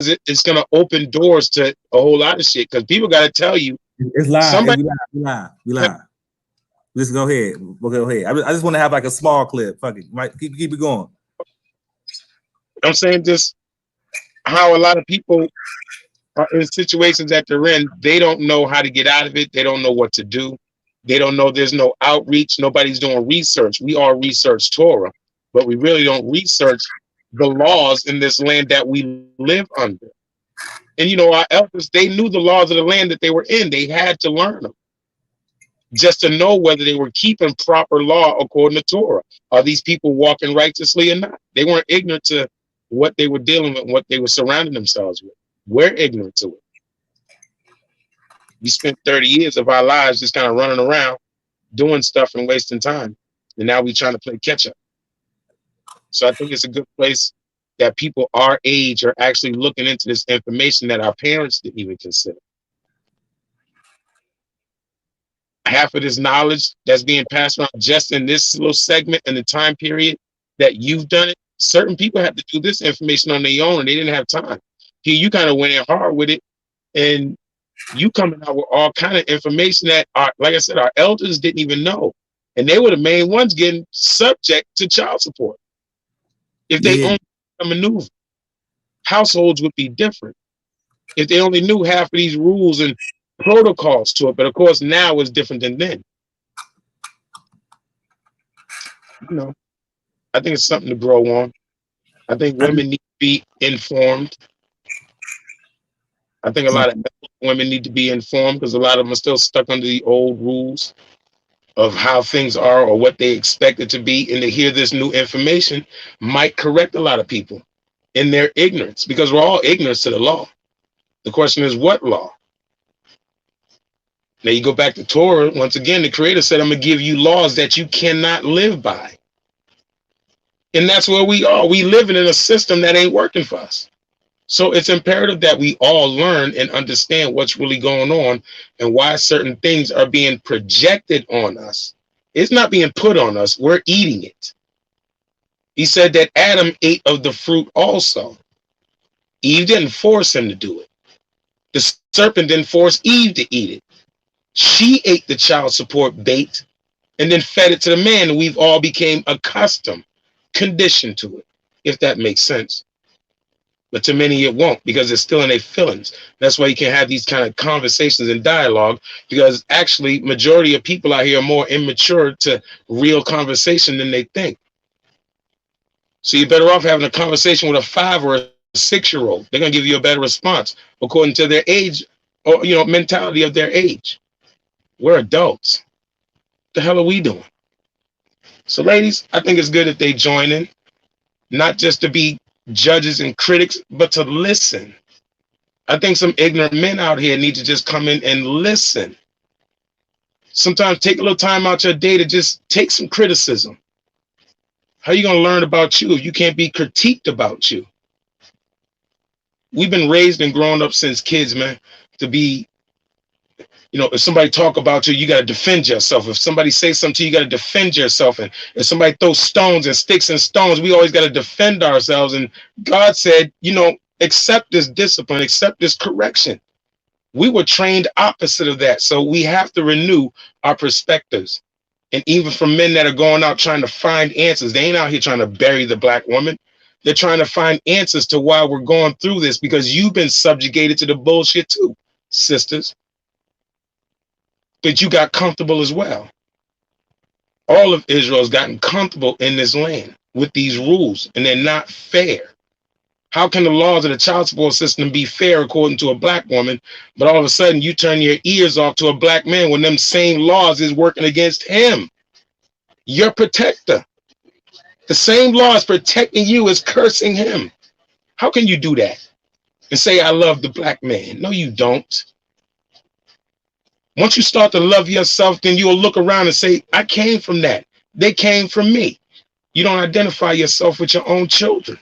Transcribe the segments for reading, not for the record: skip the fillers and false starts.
because it's going to open doors to a whole lot of shit. Because people got to tell you, it's live. somebody, We live. Let's go ahead. We'll go ahead. I just want to have like a small clip. Fuck it. Keep it going. I'm saying just how a lot of people are in situations that they're in. They don't know how to get out of it. They don't know what to do. They don't know there's no outreach. Nobody's doing research. We all research Torah, but we really don't research the laws in this land that we live under. And, our elders, they knew the laws of the land that they were in. They had to learn them just to know whether they were keeping proper law according to Torah. Are these people walking righteously or not? They weren't ignorant to what they were dealing with, what they were surrounding themselves with. We're ignorant to it. We spent 30 years of our lives just kind of running around, doing stuff and wasting time. And now we're trying to play catch up. So I think it's a good place that people our age are actually looking into this information that our parents didn't even consider. Half of this knowledge that's being passed around just in this little segment and the time period that you've done it, certain people have to do this information on their own and they didn't have time. Here you kind of went in hard with it, and you coming out with all kind of information that like I said, our elders didn't even know. And they were the main ones getting subject to child support. If they only maneuver, households would be different. If they only knew half of these rules and protocols to it, but of course now it's different than then. I think it's something to grow on. I think women need to be informed. I think a lot of women need to be informed because a lot of them are still stuck under the old rules of how things are or what they expect it to be. And to hear this new information might correct a lot of people in their ignorance, because we're all ignorant to the law. The question is, what law? Now you go back to Torah. Once again, the Creator said, I'm going to give you laws that you cannot live by. And that's where we are. We living in a system that ain't working for us. So it's imperative that we all learn and understand what's really going on and why certain things are being projected on us. It's not being put on us. We're eating it. He said that Adam ate of the fruit also. Eve didn't force him to do it. The serpent didn't force Eve to eat it. She ate the child support bait and then fed it to the man, and we've all became accustomed, conditioned to it, if that makes sense. But to many it won't, because it's still in their feelings. That's why you can have these kind of conversations and dialogue, because actually majority of people out here are more immature to real conversation than they think. So you're better off having a conversation with a 5 or a 6-year-old. They're going to give you a better response according to their age or, mentality of their age. We're adults. What the hell are we doing? So ladies, I think it's good that they join in, not just to be judges and critics, but to listen. I think some ignorant men out here need to just come in and listen. Sometimes take a little time out your day to just take some criticism. How are you going to learn about you if you can't be critiqued about you? We've been raised and grown up since kids, man, to be, if somebody talk about you, you got to defend yourself. If somebody says something to you, you got to defend yourself. And if somebody throws stones and sticks and stones, we always got to defend ourselves. And God said, accept this discipline, accept this correction. We were trained opposite of that. So we have to renew our perspectives. And even for men that are going out trying to find answers, they ain't out here trying to bury the black woman. They're trying to find answers to why we're going through this, because you've been subjugated to the bullshit too, sisters. But you got comfortable as well. All of Israel has gotten comfortable in this land with these rules, and they're not fair. How can the laws of the child support system be fair according to a black woman, but all of a sudden you turn your ears off to a black man when them same laws is working against him? Your protector. The same laws protecting you is cursing him. How can you do that and say, I love the black man? No, you don't. Once you start to love yourself, then you'll look around and say, I came from that. They came from me. You don't identify yourself with your own children.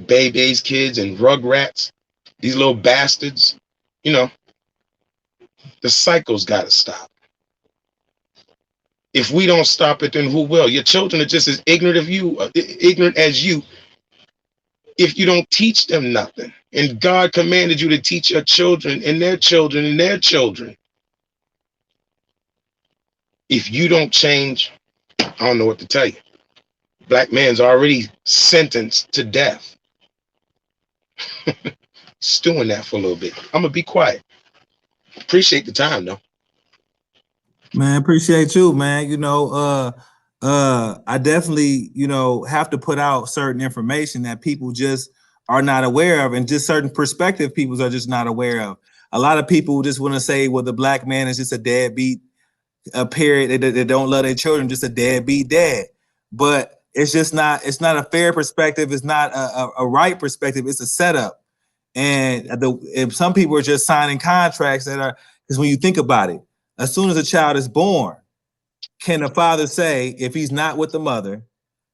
Babies, kids, and rugrats, these little bastards, the cycle's got to stop. If we don't stop it, then who will? Your children are just as ignorant as you, if you don't teach them nothing. And God commanded you to teach your children and their children and their children. If you don't change, I don't know what to tell you. Black man's already sentenced to death. Stewing that for a little bit. I'm gonna be quiet. Appreciate the time though. Man, appreciate you, man. I definitely, have to put out certain information that people just are not aware of, and just certain perspective people are just not aware of. A lot of people just want to say, well, the black man is just a deadbeat, a parent. They don't love their children, just a deadbeat dad. But it's just not. It's not a fair perspective. It's not a right perspective. It's a setup, and if some people are just signing contracts that are, because when you think about it, as soon as a child is born, can the father say, if he's not with the mother,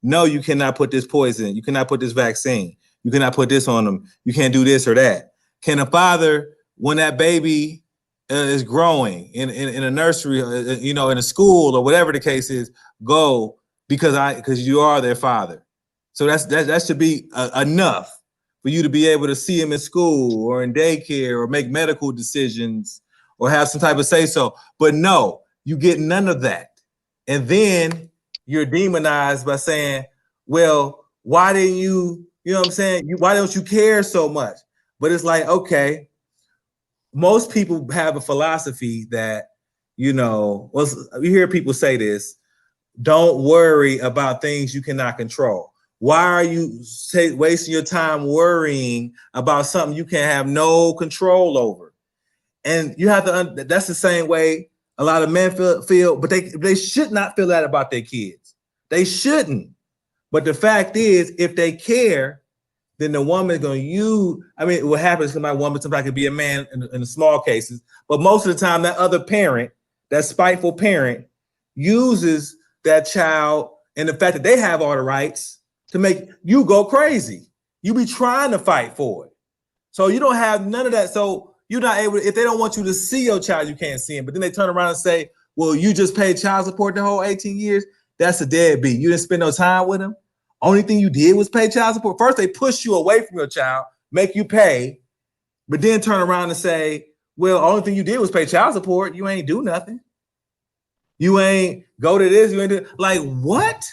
no, you cannot put this poison, you cannot put this vaccine, you cannot put this on them, you can't do this or that? Can a father, when that baby is growing in a nursery, in a school or whatever the case is, go because you are their father? So that should be enough for you to be able to see him in school or in daycare or make medical decisions or have some type of say so. But no, you get none of that. And then you're demonized by saying, well, why didn't you, what I'm saying? Why don't you care so much? But it's like, okay, most people have a philosophy that, you hear people say this, don't worry about things you cannot control. Why are you wasting your time worrying about something you can have no control over? And you have to, that's the same way a lot of men feel, but they should not feel that about their kids. They shouldn't. But the fact is, if they care, then the woman is going to use, what happens to my woman, sometimes could be a man in the small cases, but most of the time that other parent, that spiteful parent, uses that child and the fact that they have all the rights to make you go crazy. You be trying to fight for it. So you don't have none of that. So you're not able, if they don't want you to see your child, you can't see him. But then they turn around and say, well, you just paid child support the whole 18 years. That's a deadbeat. You didn't spend no time with him. Only thing you did was pay child support. First, they push you away from your child, make you pay, but then turn around and say, well, only thing you did was pay child support. You ain't do nothing. You ain't go to this. You ain't do, like, what?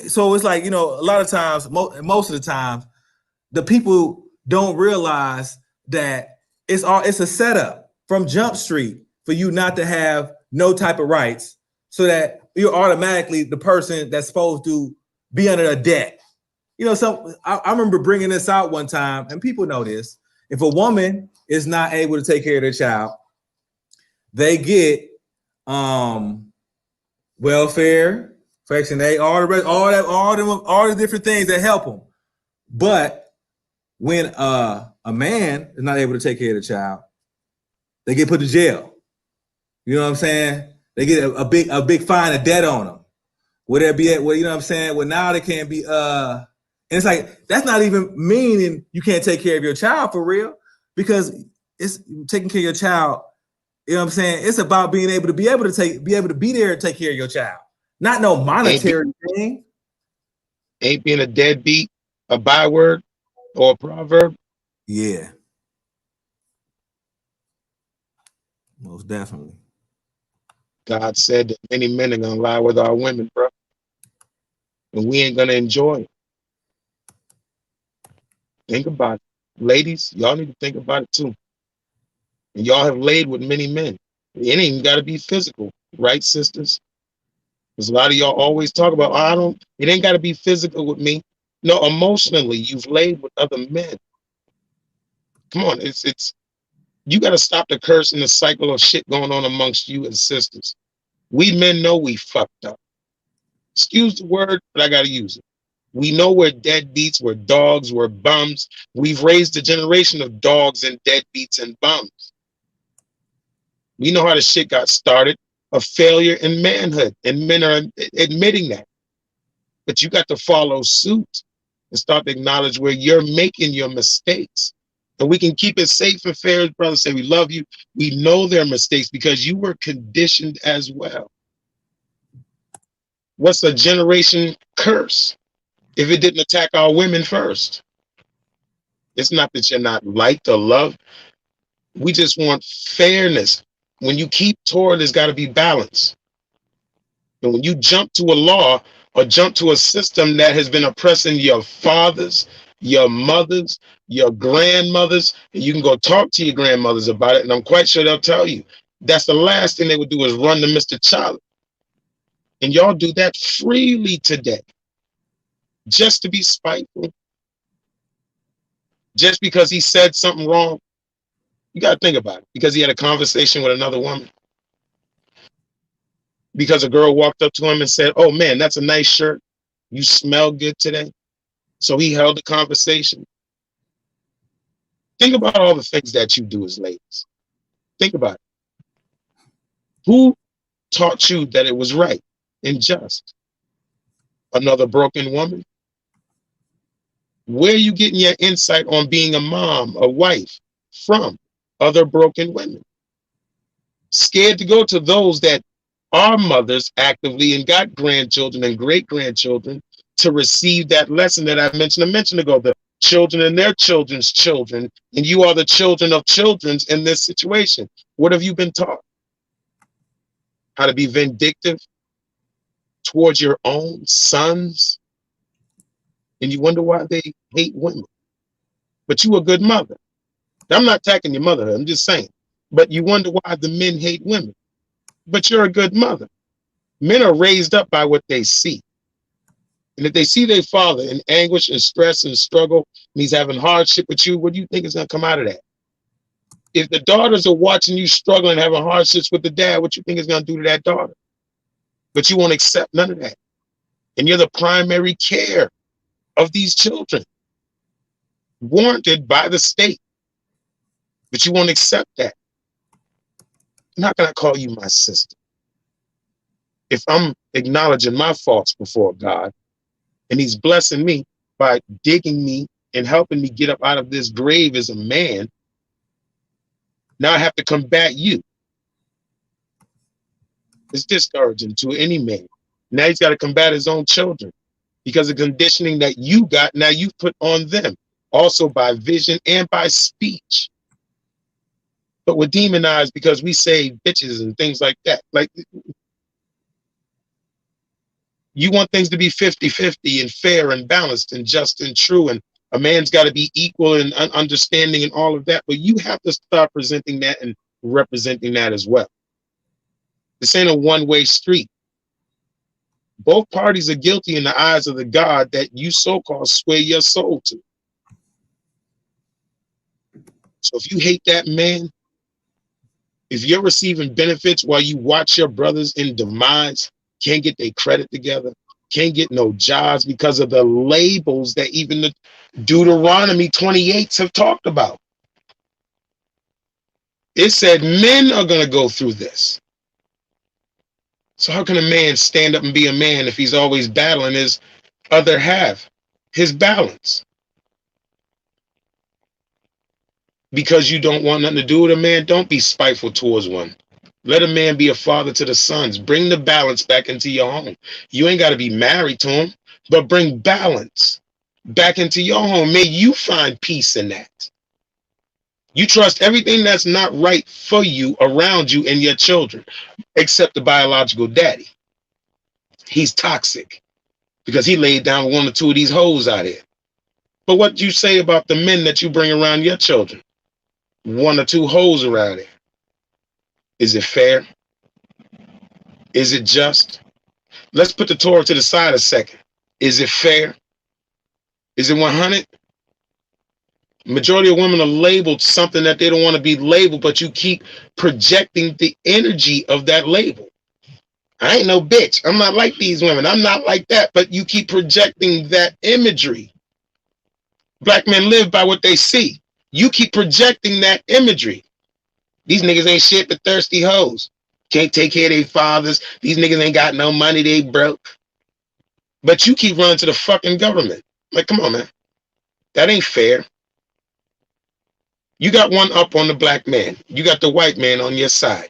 So it's like, a lot of times, most of the time, the people don't realize that it's a setup from Jump Street for you not to have no type of rights, so that you're automatically the person that's supposed to be under a debt. I remember bringing this out one time, and people know this. If a woman is not able to take care of their child, they get welfare, Section 8, all the different things that help them. But when a man is not able to take care of the child, they get put to jail. You know what I'm saying? They get a big fine of debt on them. Would there be you know what I'm saying? Well, now they can't be and it's like, that's not even meaning you can't take care of your child for real, because it's taking care of your child. You know what I'm saying? It's about being able to be able to be there and take care of your child. Not no monetary thing. Ain't being a deadbeat a byword or a proverb? Yeah. Most definitely. God said that many men are gonna lie with our women, bro. And we ain't gonna enjoy it. Think about it. Ladies, y'all need to think about it too. And y'all have laid with many men. It ain't even gotta be physical, right, sisters? Because a lot of y'all always talk about, it ain't gotta be physical with me. No, emotionally, you've laid with other men. Come on, it's you gotta stop the curse and the cycle of shit going on amongst you and sisters. We men know we fucked up. Excuse the word, but I gotta use it. We know we're deadbeats, we're dogs, we're bums. We've raised a generation of dogs and deadbeats and bums. We know how the shit got started, a failure in manhood, and men are admitting that. But you got to follow suit and start to acknowledge where you're making your mistakes. And we can keep it safe and fair, as brothers say, we love you. We know their mistakes because you were conditioned as well. What's a generation curse? if it didn't attack our women first? It's not that you're not liked or loved. We just want fairness. When you keep Torah, there's got to be balance. And when you jump to a law or jump to a system that has been oppressing your fathers, your mothers, your grandmothers, and you can go talk to your grandmothers about it, and I'm quite sure they'll tell you that's the last thing they would do is run to Mr. Charlie. And y'all do that freely today, just to be spiteful, just because he said something wrong. You got to think about it. Because he had a conversation with another woman. Because a girl walked up to him and said, "Oh man, that's a nice shirt. You smell good today." So he held the conversation. Think about all the things that you do as ladies. Think about it. Who taught you that it was right and just? Another broken woman? Where are you getting your insight on being a mom, a wife from? Other broken women. Scared to go to those that are mothers actively and got grandchildren and great grandchildren to receive that lesson that I mentioned a mention ago, the children and their children's children, and you are the children of children's in this situation. What have you been taught? How to be vindictive towards your own sons, and you wonder why they hate women. But you a good mother. I'm not attacking your mother, I'm just saying. But you wonder why the men hate women. But you're a good mother. Men are raised up by what they see. And if they see their father in anguish and stress and struggle, and he's having hardship with you, what do you think is going to come out of that? If the daughters are watching you struggling, having hardships with the dad, what you think is going to do to that daughter? But you won't accept none of that. And you're the primary care of these children, warranted by the state. But you won't accept that. I'm not going to call you my sister. If I'm acknowledging my faults before God, and he's blessing me by digging me and helping me get up out of this grave as a man, now I have to combat you. It's discouraging to any man. Now he's got to combat his own children because of conditioning that you got, now you've put on them, also by vision and by speech. But we're demonized because we say bitches and things like that. Like, you want things to be 50-50 and fair and balanced and just and true. And a man's got to be equal and understanding and all of that. But you have to start presenting that and representing that as well. This ain't a one-way street. Both parties are guilty in the eyes of the God that you so-called sway your soul to. So if you hate that man, if you're receiving benefits while you watch your brothers in demise, can't get their credit together, can't get no jobs because of the labels that even the Deuteronomy 28s have talked about. It said men are going to go through this. So how can a man stand up and be a man if he's always battling his other half, his balance? Because you don't want nothing to do with a man, don't be spiteful towards one. Let a man be a father to the sons. Bring the balance back into your home. You ain't got to be married to him, but bring balance back into your home. May you find peace in that. You trust everything that's not right for you around you and your children, except the biological daddy. He's toxic because he laid down one or two of these hoes out here. But what do you say about the men that you bring around your children? One or two hoes around there. Is it fair? Is it just? Let's put the Torah to the side a second. Is it fair? Is it 100? Majority of women are labeled something that they don't want to be labeled, but you keep projecting the energy of that label. I ain't no bitch. I'm not like these women. I'm not like that. But you keep projecting that imagery. Black men live by what they see. You keep projecting that imagery. These niggas ain't shit but thirsty hoes. Can't take care of their fathers. These niggas ain't got no money. They broke. But you keep running to the fucking government. Like, come on, man. That ain't fair. You got one up on the black man. You got the white man on your side.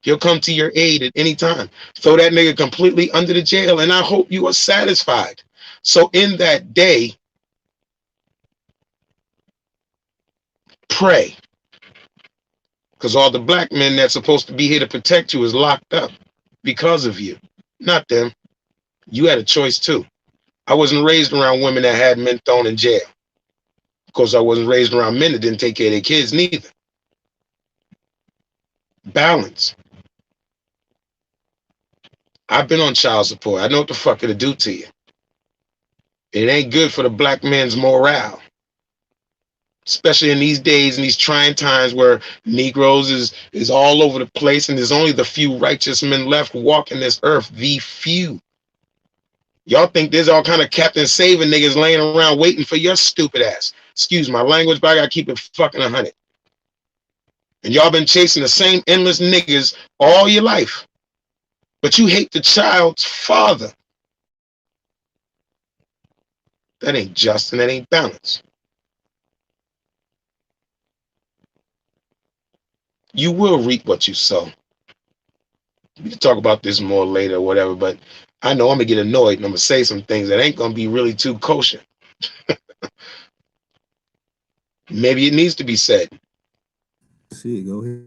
He'll come to your aid at any time. Throw that nigga completely under the jail, and I hope you are satisfied. So in that day, pray. Because all the black men that's supposed to be here to protect you is locked up because of you, not them. You had a choice too. I wasn't raised around women that had men thrown in jail. Of course, I wasn't raised around men that didn't take care of their kids neither. Balance. I've been on child support. I know what the fuck it'll do to you. It ain't good for the black man's morale, especially in these days, in these trying times where Negroes is all over the place and there's only the few righteous men left walking this earth. The few. Y'all think there's all kind of Captain Saving niggas laying around waiting for your stupid ass. Excuse my language, but I gotta keep it fucking 100. And y'all been chasing the same endless niggas all your life. But you hate the child's father. That ain't just and that ain't balanced. You will reap what you sow. We can talk about this more later or whatever, but I know I'm gonna get annoyed and I'm gonna say some things that ain't gonna be really too kosher. Maybe it needs to be said. Shit, go ahead.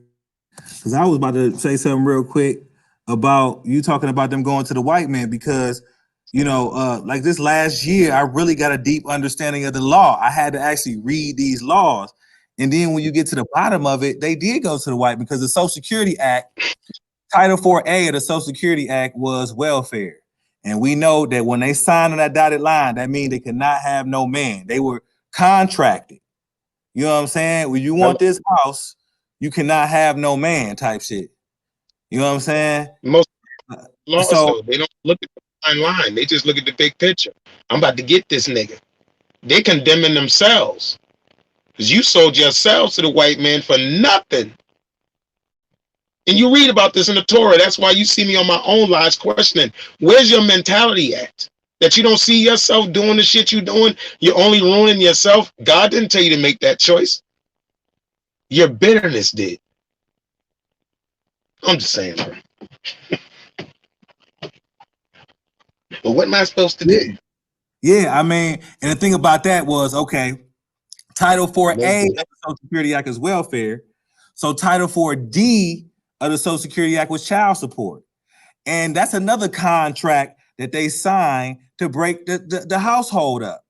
Because I was about to say something real quick about you talking about them going to the white man because, you know, like this last year, I really got a deep understanding of the law. I had to actually read these laws. And then when you get to the bottom of it, they did go to the white because the Social Security Act, Title 4A of the Social Security Act was welfare. And we know that when they signed on that dotted line, that means they could not have no man. They were contracted. You know what I'm saying? When you want this house, you cannot have no man type shit. You know what I'm saying? Most laws, So though, they don't look at the fine line. They just look at the big picture. I'm about to get this nigga. They condemning themselves. Because you sold yourselves to the white man for nothing. And you read about this in the Torah. That's why you see me on my own lives questioning, where's your mentality at? That you don't see yourself doing the shit you're doing. You're only ruining yourself. God didn't tell you to make that choice. Your bitterness did. I'm just saying, bro. But what am I supposed to do? yeah, I mean, and the thing about that was, okay, Title 4A of the Social Security Act is welfare. So Title 4D of the Social Security Act was child support. And that's another contract that they signed to break the household up.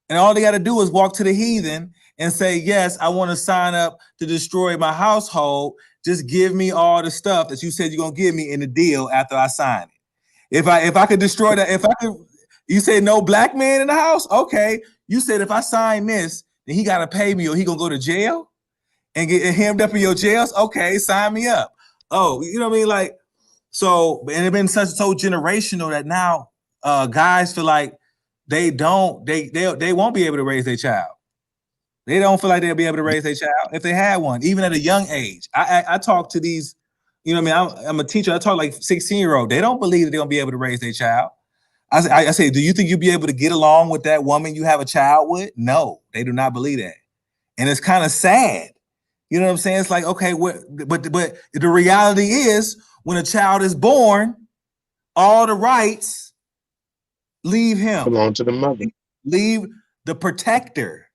And all they got to do is walk to the heathen and say, yes, I want to sign up to destroy my household. Just give me all the stuff that you said you're going to give me in the deal after I sign it. If I could destroy that, if I could, you say no black man in the house? Okay. You said if I sign this, then he got to pay me or he going to go to jail and get hemmed up in your jails? Okay, sign me up. Oh, you know what I mean? Like, so, and it's been so generational that now guys feel like they won't be able to raise their child. They don't feel like they'll be able to raise their child if they had one, even at a young age. I talk to these, you know what I mean? I'm a teacher. I talk like 16-year-old. They don't believe that they're gonna be able to raise their child. I say, do you think you'll be able to get along with that woman you have a child with? No, they do not believe that. And it's kind of sad. You know what I'm saying? It's like, okay, but the reality is when a child is born, all the rights leave him. Belong to the mother. Leave the protector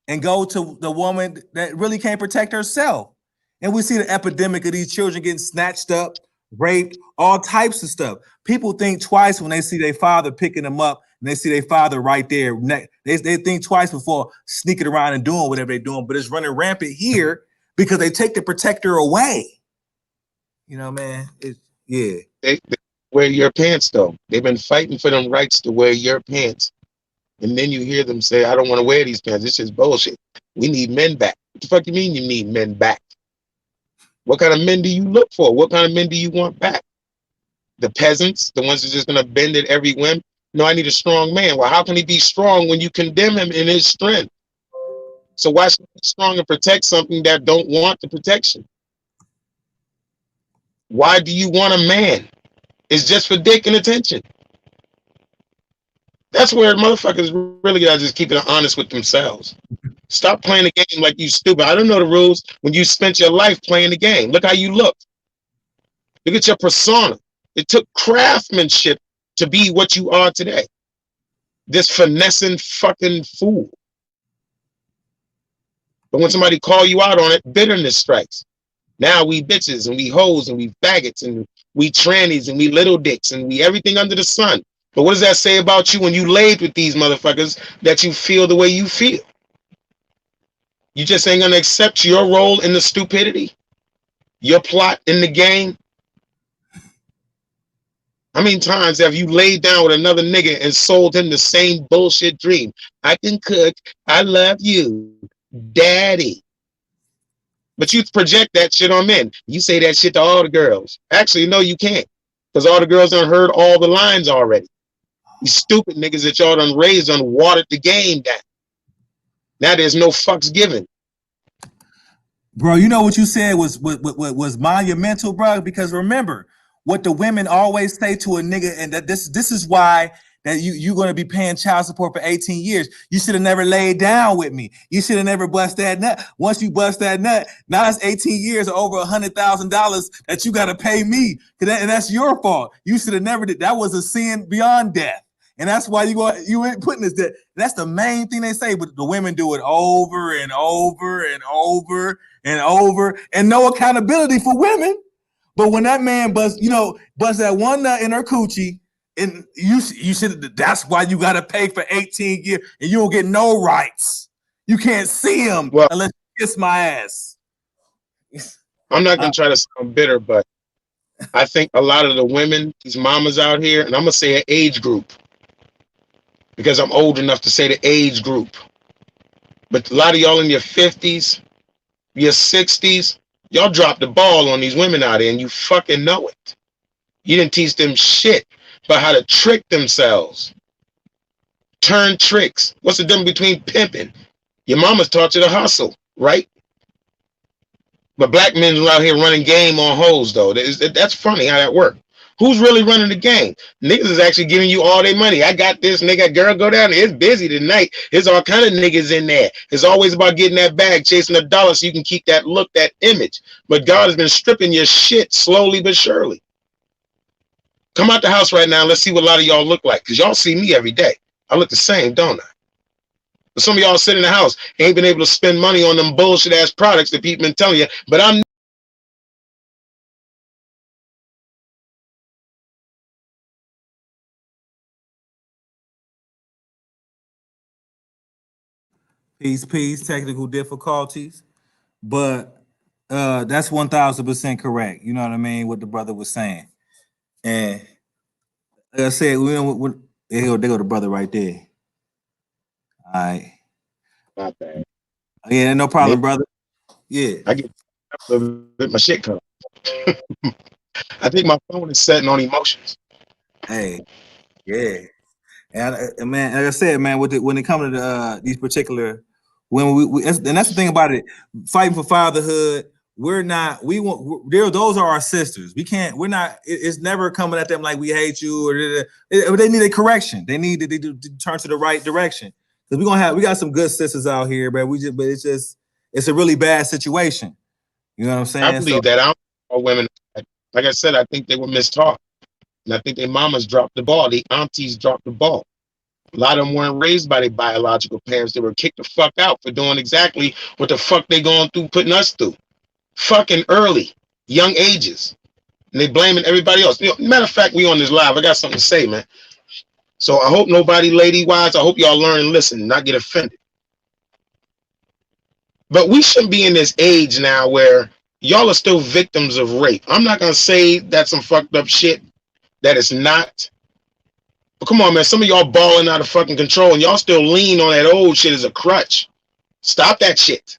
and go to the woman that really can't protect herself. And we see the epidemic of these children getting snatched up, raped, all types of stuff. People think twice when they see their father picking them up and they see their father right there. They think twice before sneaking around and doing whatever they're doing, but it's running rampant here because they take the protector away. You know, man, yeah. They wear your pants, though. They've been fighting for them rights to wear your pants. And then you hear them say, I don't want to wear these pants. This is bullshit. We need men back. What the fuck you mean you need men back? What kind of men do you look for? What kind of men do you want back? The peasants, the ones who are just going to bend at every whim? No, I need a strong man. Well, how can he be strong when you condemn him in his strength? So why should he be strong and protect something that don't want the protection? Why do you want a man? It's just for dick and attention. That's where motherfuckers really gotta just keep it honest with themselves. Stop playing the game like you stupid. I don't know the rules when you spent your life playing the game. Look how you look. Look at your persona. It took craftsmanship to be what you are today. This finessing fucking fool. But when somebody call you out on it, bitterness strikes. Now we bitches and we hoes and we faggots and we trannies and we little dicks and we everything under the sun. But what does that say about you when you laid with these motherfuckers that you feel the way you feel? You just ain't gonna accept your role in the stupidity, your plot in the game. How many times have you laid down with another nigga and sold him the same bullshit dream? I can cook. I love you, daddy. But you project that shit on men. You say that shit to all the girls. Actually, no, you can't. Because all the girls done heard all the lines already. These stupid niggas that y'all done raised done watered the game down. Now there's no fucks given. Bro, you know what you said was monumental, bro. Because remember what the women always say to a nigga, and that this is why that you're gonna be paying child support for 18 years. You should have never laid down with me. You should have never bust that nut. Once you bust that nut, now that's 18 years or over $100,000 that you gotta pay me, and that's your fault. You should have never did. That was a sin beyond death. And that's why you ain't putting this there. That's the main thing they say, but the women do it over and over and over and over, and no accountability for women. But when that man bust that one nut in her coochie, and you should. That's why you got to pay for 18 years, and you don't get no rights. You can't see him unless you kiss my ass. I'm not gonna try to sound bitter, but I think a lot of the women, these mamas out here, and I'm gonna say an age group, because I'm old enough to say the age group. But a lot of y'all in your 50s, your 60s, y'all dropped the ball on these women out here, and you fucking know it. You didn't teach them shit about how to trick themselves. Turn tricks. What's the difference between pimping? Your mama's taught you to hustle, right? But black men are out here running game on hoes, though. That's funny how that works. Who's really running the game? Niggas is actually giving you all their money. I got this nigga, girl, go down there. It's busy tonight. There's all kind of niggas in there. It's always about getting that bag, chasing the dollar so you can keep that look, that image. But God has been stripping your shit slowly but surely. Come out the house right now and let's see what a lot of y'all look like. Because y'all see me every day. I look the same, don't I? But some of y'all sit in the house, ain't been able to spend money on them bullshit ass products that people been telling you. But I'm Peace, technical difficulties. But that's 1000% correct. You know what I mean? What the brother was saying. And like I said, there go the brother right there. All right. not bad. Yeah, no problem, brother. Yeah. I get my shit cut off. I think my phone is setting on emotions. Hey, yeah. And man, like I said, man, when it comes to these particular, and that's the thing about it, fighting for fatherhood. Those are our sisters. We're not, it's never coming at them like we hate you or they need a correction. They need to turn to the right direction. Because we got some good sisters out here, but it's a really bad situation. You know what I'm saying? I believe that. I don't know women, like I said, I think they were mistaught. And I think their mamas dropped the ball. The aunties dropped the ball. A lot of them weren't raised by their biological parents. They were kicked the fuck out for doing exactly what the fuck they going through, putting us through. Fucking early, young ages. And they blaming everybody else. Matter of fact, we on this live. I got something to say, man. So I hope nobody, lady-wise, I hope y'all learn and listen, not get offended. But we shouldn't be in this age now where y'all are still victims of rape. I'm not going to say that's some fucked up shit. That it's not. But come on, man. Some of y'all balling out of fucking control and y'all still lean on that old shit as a crutch. Stop that shit.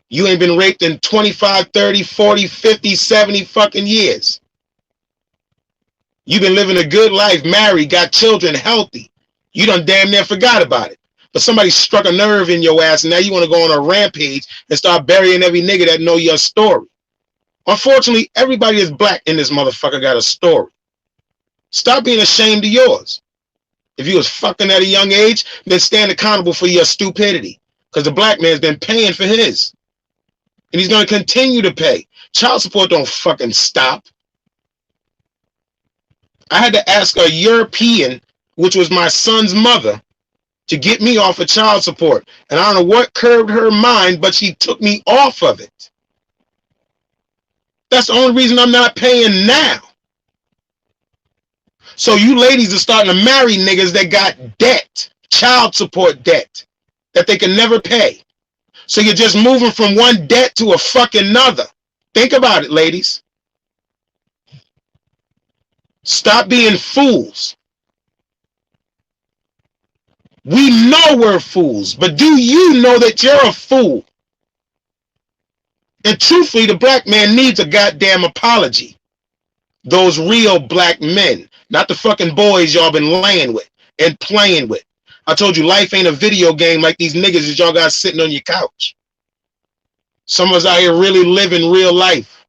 You ain't been raped in 25, 30, 40, 50, 70 fucking years. You've been living a good life, married, got children, healthy. You done damn near forgot about it. But somebody struck a nerve in your ass and now you want to go on a rampage and start burying every nigga that know your story. Unfortunately, everybody that's black in this motherfucker got a story. Stop being ashamed of yours. If you was fucking at a young age, then stand accountable for your stupidity. Because the black man's been paying for his. And he's going to continue to pay. Child support don't fucking stop. I had to ask a European which was my son's mother, to get me off of child support. And I don't know what curved her mind, but she took me off of it. That's the only reason I'm not paying now. So you ladies are starting to marry niggas that got debt, child support debt, that they can never pay. So you're just moving from one debt to a fucking another. Think about it, ladies. Stop being fools. We know we're fools, but do you know that you're a fool? And truthfully, the black man needs a goddamn apology. Those real black men, not the fucking boys y'all been laying with and playing with. I told you life ain't a video game like these niggas that y'all got sitting on your couch. Some of us out here really living real life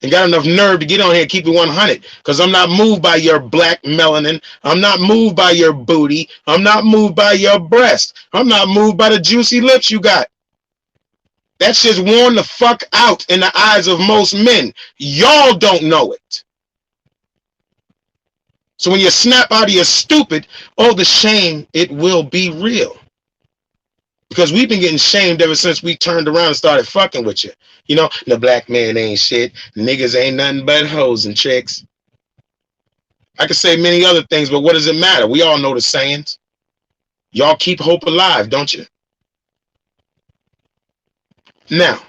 and got enough nerve to get on here and keep it 100, because I'm not moved by your black melanin. I'm not moved by your booty. I'm not moved by your breast. I'm not moved by the juicy lips you got. That shit's worn the fuck out in the eyes of most men. Y'all don't know it. So when you snap out of your stupid, oh, the shame, it will be real. Because we've been getting shamed ever since we turned around and started fucking with you. You know, the black man ain't shit. Niggas ain't nothing but hoes and tricks. I could say many other things, but what does it matter? We all know the sayings. Y'all keep hope alive, don't you? Now,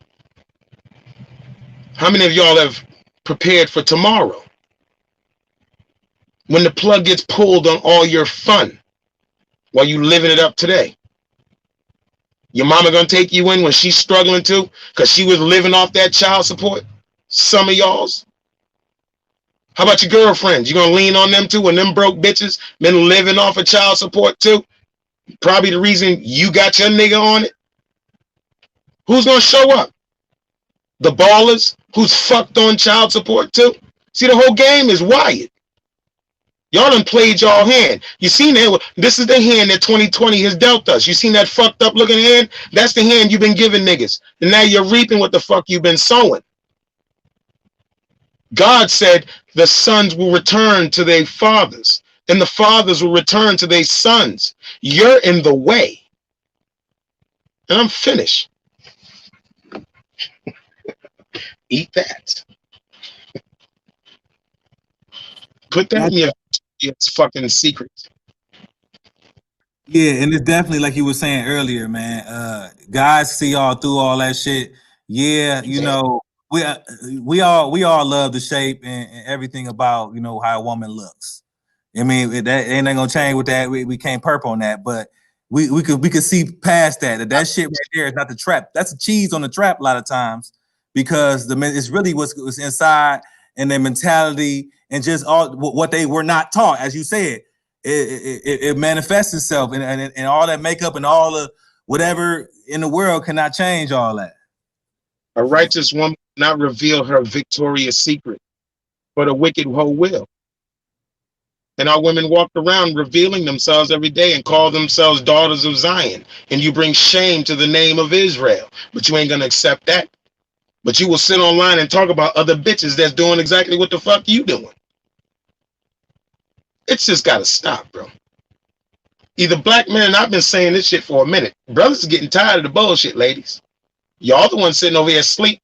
how many of y'all have prepared for tomorrow? When the plug gets pulled on all your fun while you living it up today. Your mama gonna take you in when she's struggling too, because she was living off that child support? Some of y'all's. How about your girlfriends? You gonna lean on them too when them broke bitches been living off of child support too? Probably the reason you got your nigga on it. Who's gonna show up? The ballers who's fucked on child support too? See, the whole game is wired. Y'all done played y'all hand. You seen that? This is the hand that 2020 has dealt us. You seen that fucked up looking hand? That's the hand you've been giving niggas. And now you're reaping what the fuck you've been sowing. God said the sons will return to their fathers, and the fathers will return to their sons. You're in the way. And I'm finished. Eat that. Put that in your fucking secret. Yeah, and it's definitely like you were saying earlier, man. Guys see y'all through all that shit. Yeah, you know, we all love the shape and everything about, you know, how a woman looks. I mean, that ain't gonna change with that. We can't perp on that, but we could see past that. That shit right there is not the trap. That's the cheese on the trap a lot of times, because it's really what's inside and their mentality and just all what they were not taught, as you said. It manifests itself, and all that makeup and all the whatever in the world cannot change all that. A righteous woman will not reveal her victorious secret, but a wicked hoe will. And our women walked around revealing themselves every day and call themselves daughters of Zion. And you bring shame to the name of Israel, but you ain't gonna accept that. But you will sit online and talk about other bitches that's doing exactly what the fuck you doing. It's just gotta stop, bro. Either black men, and I've been saying this shit for a minute, brothers are getting tired of the bullshit, ladies. Y'all the ones sitting over here asleep.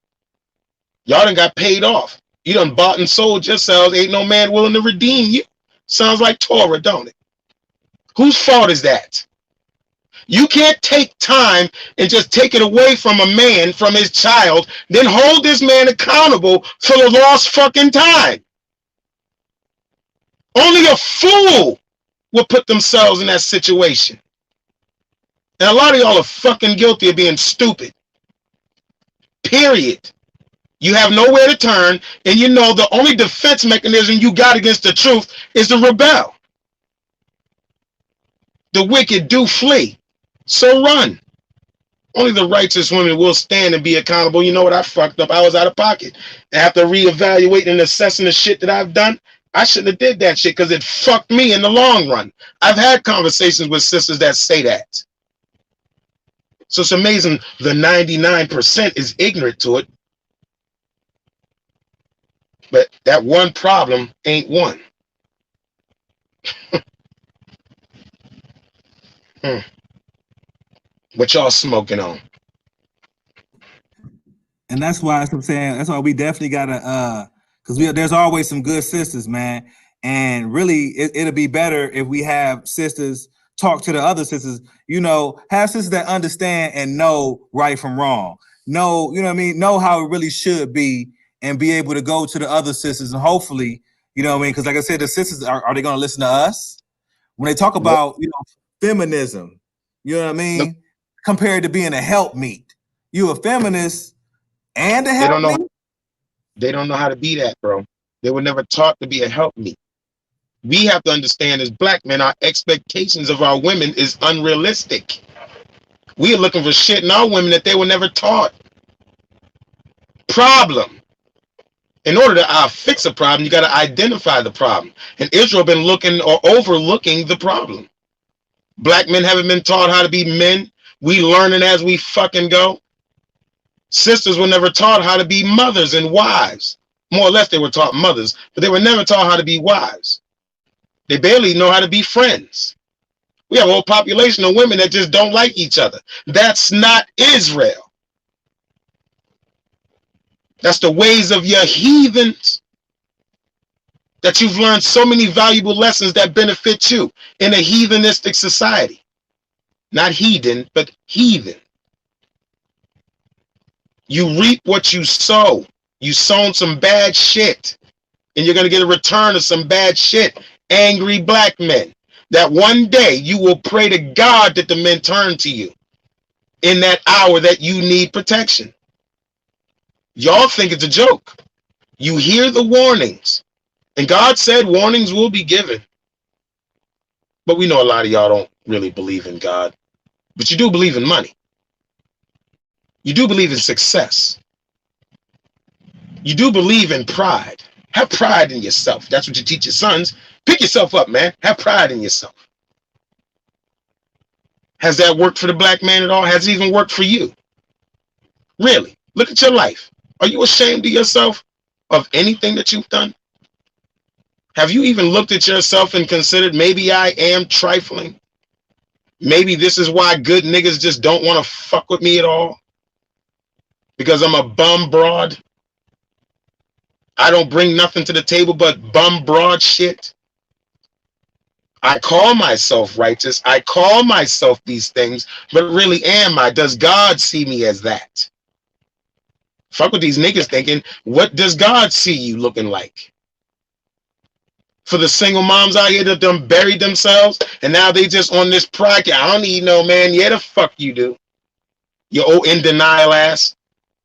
Y'all done got paid off. You done bought and sold yourselves. Ain't no man willing to redeem you. Sounds like Torah, don't it? Whose fault is that? You can't take time and just take it away from a man, from his child, then hold this man accountable for the lost fucking time. Only a fool will put themselves in that situation. And a lot of y'all are fucking guilty of being stupid. Period. You have nowhere to turn, and you know the only defense mechanism you got against the truth is to rebel. The wicked do flee, so run. Only the righteous women will stand and be accountable. You know what? I fucked up. I was out of pocket. After reevaluating and assessing the shit that I've done, I shouldn't have did that shit because it fucked me in the long run. I've had conversations with sisters that say that. So it's amazing the 99% is ignorant to it. But that one problem ain't one. Hmm. What y'all smoking on? And that's why I'm saying that's why we definitely gotta because there's always some good sisters, man. And really it'll be better if we have sisters talk to the other sisters, have sisters that understand and know right from wrong. Know, you know what I mean, know how it really should be and be able to go to the other sisters and hopefully, you know what I mean? Because like I said, the sisters are they gonna listen to us? When they talk Nope. about, feminism, you know what I Nope. mean? Compared to being a helpmeet. You a feminist and a They don't know. helpmeet? They don't know how to be that, bro. They were never taught to be a help me. We have to understand as black men, our expectations of our women is unrealistic. We are looking for shit in our women that they were never taught. Problem. In order to fix a problem, you got to identify the problem. And Israel been looking or overlooking the problem. Black men haven't been taught how to be men. We learning as we fucking go. Sisters were never taught how to be mothers and wives. More or less, they were taught mothers, but they were never taught how to be wives. They barely know how to be friends. We have a whole population of women that just don't like each other. That's not Israel. That's the ways of your heathens. That you've learned so many valuable lessons that benefit you in a heathenistic society. Not heathen, but heathen. You reap what you sow. You sown some bad shit, and you're going to get a return of some bad shit. Angry black men. That one day you will pray to God that the men turn to you in that hour that you need protection. Y'all think it's a joke. You hear the warnings, and God said warnings will be given. But we know a lot of y'all don't really believe in God, but you do believe in money. You do believe in success. You do believe in pride. Have pride in yourself. That's what you teach your sons. Pick yourself up, man. Have pride in yourself. Has that worked for the black man at all? Has it even worked for you? Really? Look at your life. Are you ashamed of yourself, of anything that you've done? Have you even looked at yourself and considered maybe I am trifling? Maybe this is why good niggas just don't want to fuck with me at all? Because I'm a bum broad? I don't bring nothing to the table but bum broad shit? I call myself righteous. I call myself these things, but really am I? Does God see me as that? Fuck with these niggas thinking, what does God see you looking like? For the single moms out here that done buried themselves and now they just on this pride. I don't need no man. Yeah, the fuck you do. You old in denial ass.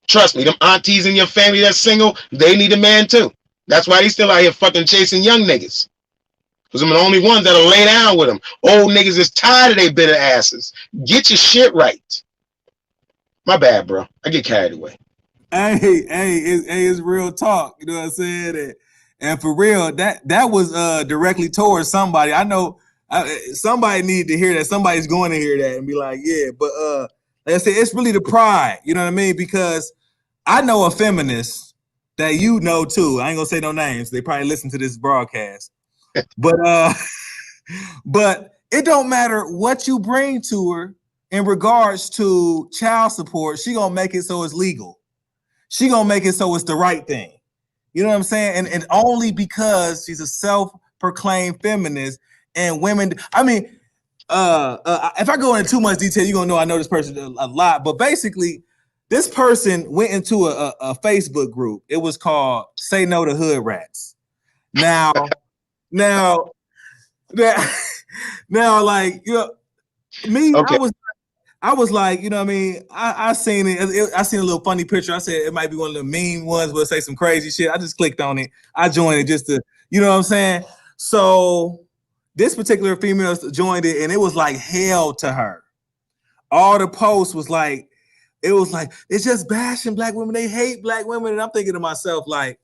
Trust me, them aunties in your family that's single, they need a man too. That's why they still out here fucking chasing young niggas. Because I'm the only ones that'll lay down with them. Old niggas is tired of they bitter asses. Get your shit right. My bad, bro. I get carried away. It's real talk. You know what I'm saying? And for real, that was directly towards somebody. I know somebody needed to hear that. Somebody's going to hear that and be like, yeah. But like I said, it's really the pride. You know what I mean? Because I know a feminist that you know too. I ain't gonna say no names. They probably listen to this broadcast. But but it don't matter what you bring to her in regards to child support. She gonna make it so it's legal. She gonna make it so it's the right thing. You know what I'm saying? And only because she's a self-proclaimed feminist and women. I mean, if I go into too much detail, you're gonna know I know this person a lot. But basically, this person went into a Facebook group. It was called "Say No to Hood Rats." Now, now, now, like me, Okay. I was like, you know what I mean? I seen it. I seen a little funny picture. I said it might be one of the mean ones where it say some crazy shit. I just clicked on it. I joined it just to, you know what I'm saying? So this particular female joined it and it was like hell to her. All the posts was like, it's just bashing black women. They hate black women. And I'm thinking to myself, like,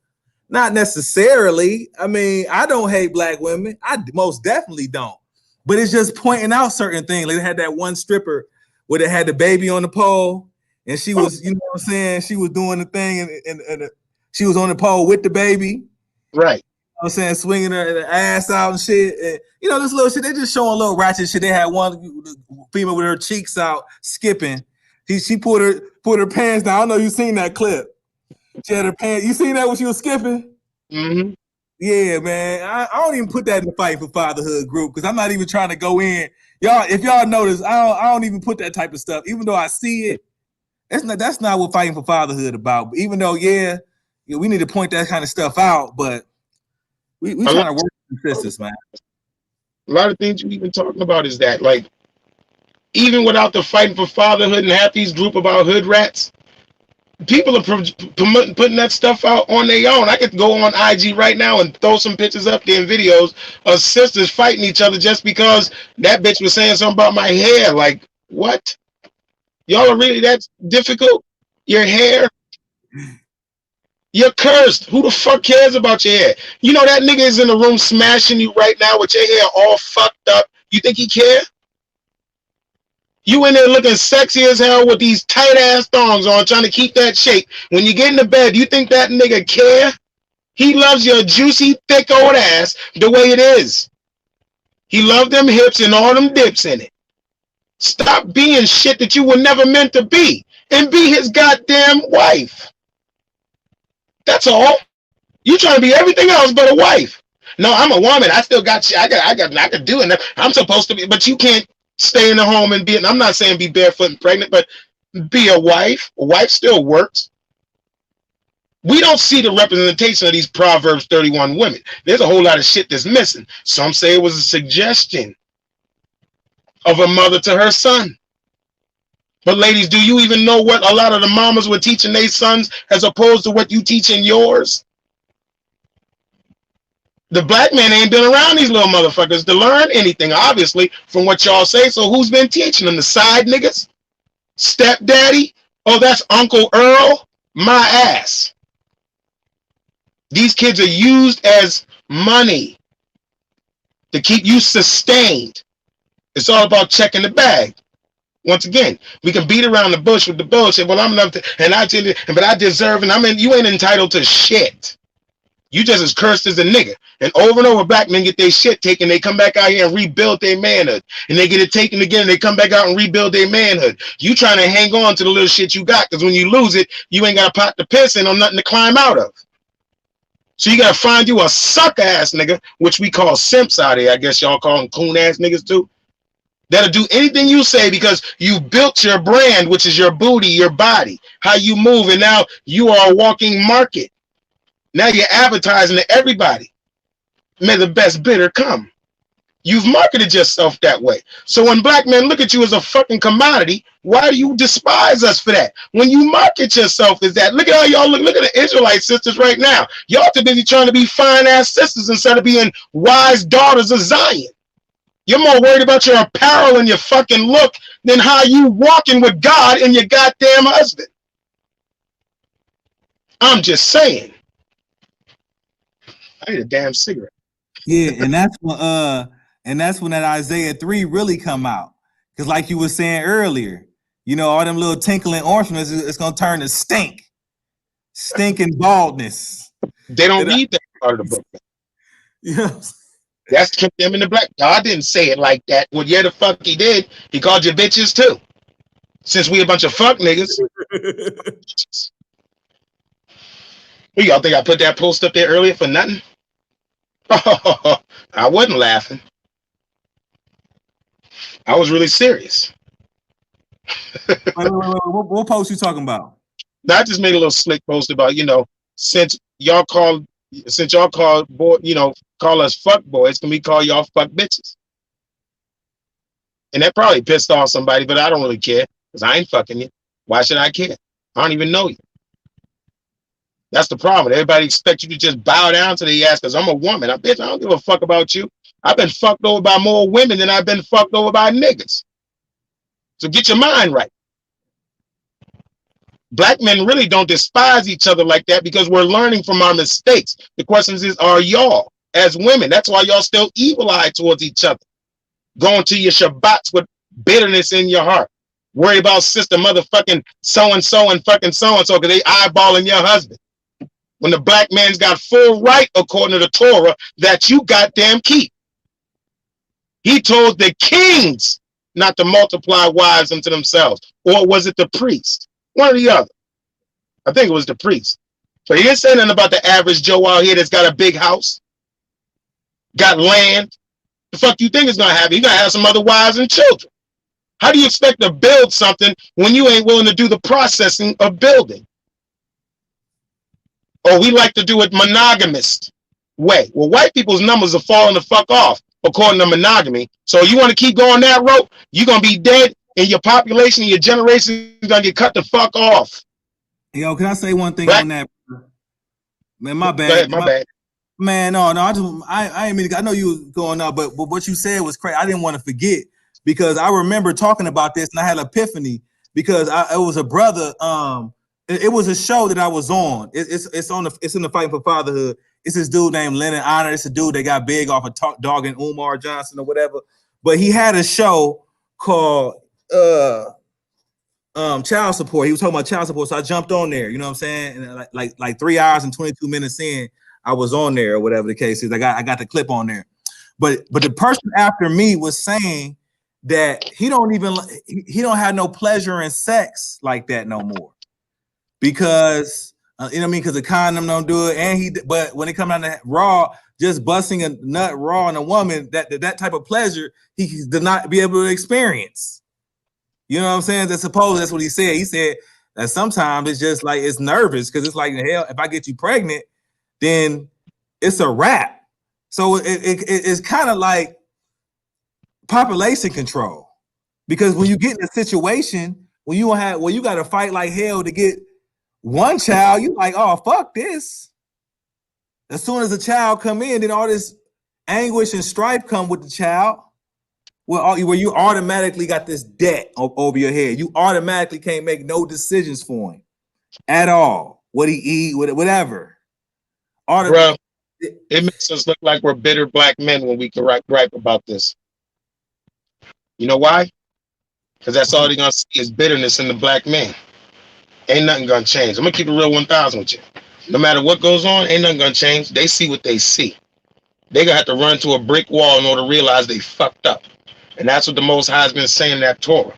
not necessarily. I mean, I don't hate black women. I most definitely don't. But it's just pointing out certain things. Like they had that one stripper where they had the baby on the pole, and she was, you know what I'm saying? She was doing the thing, and she was on the pole with the baby. Right. I'm saying swinging her ass out and shit. And, you know, this little shit, they just showing little ratchet shit. They had one female with her cheeks out skipping. She put her pants down. I don't know if you seen that clip. She had her pants. You seen that when she was skipping? Mm-hmm. Yeah, man. I don't even put that in the Fight for Fatherhood group because I'm not even trying to go in. Y'all, if y'all notice, I don't even put that type of stuff. Even though I see it, that's not what Fighting for Fatherhood about. But even though, yeah, we need to point that kind of stuff out, but we trying to work with the sisters, man. A lot of things you've been talking about is that, like, even without the Fighting for Fatherhood and half these group about hood rats, people are putting that stuff out on their own. I could go on IG right now and throw some pictures up there and videos of sisters fighting each other just because that bitch was saying something about my hair. Like, what? Y'all are really that difficult? Your hair? You're cursed. Who the fuck cares about your hair? You know that nigga is in the room smashing you right now with your hair all fucked up. You think he care? You in there looking sexy as hell with these tight ass thongs on, trying to keep that shape. When you get into bed, you think that nigga care? He loves your juicy, thick old ass the way it is. He loved them hips and all them dips in it. Stop being shit that you were never meant to be and be his goddamn wife. That's all. You trying to be everything else but a wife. No, I'm a woman. I still got shit. I could do it. I'm supposed to be, but you can't stay in the home and be. I'm not saying be barefoot and pregnant, but be a wife. A wife still works. We don't see the representation of these Proverbs 31 women. There's a whole lot of shit that's missing. Some say it was a suggestion of a mother to her son. But ladies, do you even know what a lot of the mamas were teaching their sons as opposed to what you teaching yours? The black man ain't been around these little motherfuckers to learn anything, obviously, from what y'all say. So who's been teaching them? The side niggas? Stepdaddy? Oh, that's Uncle Earl? My ass. These kids are used as money to keep you sustained. It's all about checking the bag. Once again, we can beat around the bush with the bullshit. Well, I'm not, and I tell you, but I deserve, and you ain't entitled to shit. You just as cursed as a nigga. And over black men get their shit taken. They come back out here and rebuild their manhood. And they get it taken again. And they come back out and rebuild their manhood. You trying to hang on to the little shit you got. Because when you lose it, you ain't got a pot to piss in or nothing to climb out of. So you got to find you a suck ass nigga, which we call simps out here. I guess y'all call them coon ass niggas too. That'll do anything you say because you built your brand, which is your booty, your body, how you move. And now you are a walking market. Now you're advertising to everybody. May the best bidder come. You've marketed yourself that way. So when black men look at you as a fucking commodity, why do you despise us for that? When you market yourself as that, look at how y'all look at the Israelite sisters right now. Y'all too busy trying to be fine ass sisters instead of being wise daughters of Zion. You're more worried about your apparel and your fucking look than how you walking with God and your goddamn husband. I'm just saying. I need a damn cigarette. Yeah, and that's when that Isaiah 3 really come out. Because like you were saying earlier, you know, all them little tinkling orphans, it's gonna turn to stink. Stinking baldness. They don't read that part of the book. Yeah. That's condemning the black. God didn't say it like that. Well, yeah, the fuck he did. He called you bitches too. Since we a bunch of fuck niggas. Y'all think I put that post up there earlier for nothing? Oh, I wasn't laughing. I was really serious. What post you talking about? I just made a little slick post about, you know, since y'all call boy, you know, call us fuck boys, can we call y'all fuck bitches? And that probably pissed off somebody, but I don't really care because I ain't fucking you. Why should I care? I don't even know you. That's the problem. Everybody expects you to just bow down to the ass because I'm a woman. I don't give a fuck about you. I've been fucked over by more women than I've been fucked over by niggas. So get your mind right. Black men really don't despise each other like that because we're learning from our mistakes. The question is, are y'all as women? That's why y'all still evil-eyed towards each other. Going to your Shabbats with bitterness in your heart. Worry about sister motherfucking so-and-so and fucking so-and-so because they eyeballing your husband. when the black man's got full right, according to the Torah, that you goddamn keep. He told the kings not to multiply wives unto themselves. Or was it the priest? One or the other. I think it was the priest. But he didn't say nothing about the average Joe out here that's got a big house, got land. The fuck you think is gonna happen? You gotta have some other wives and children. How do you expect to build something when you ain't willing to do the processing of building? Or we like to do it monogamist way. Well, white people's numbers are falling the fuck off according to monogamy. So you want to keep going that route, you're gonna be dead, and your population, your generation is gonna get cut the fuck off. Yo, can I say one thing Black, on that? Man, my bad. Go ahead, my bad. Man, no, I ain't mean. I know you was going up, but what you said was crazy. I didn't want to forget because I remember talking about this and I had an epiphany because it was a brother. It was a show that I was on. It's in the Fight for Fatherhood. It's this dude named Lennon Honor. It's a dude that got big off of Dog and Umar Johnson or whatever. But he had a show called child support. He was talking about child support, so I jumped on there. You know what I'm saying? And like 3 hours and 22 minutes in, I was on there or whatever the case is. I got the clip on there. But the person after me was saying that he don't have no pleasure in sex like that no more because you know what I mean, because the condom don't do it, but when it comes down to raw, just busting a nut raw on a woman, that type of pleasure he did not be able to experience. You know what I'm saying? That's what he said. He said that sometimes it's just like it's nervous because it's like, hell, if I get you pregnant, then it's a wrap. So it's kind of like population control, because when you get in a situation when you got to fight like hell to get one child, you like, oh fuck this. As soon as a child come in, then all this anguish and strife come with the child. Where you automatically got this debt over your head. You automatically can't make no decisions for him at all. What he eat, whatever. Bro, it makes us look like we're bitter black men when we gripe about this. You know why? Because that's all they're gonna see is bitterness in the black man. Ain't nothing gonna change. I'm gonna keep it real 1,000 with you. No matter what goes on, ain't nothing gonna change. They see what they see. They gonna have to run to a brick wall in order to realize they fucked up. And that's what the Most High has been saying in that Torah.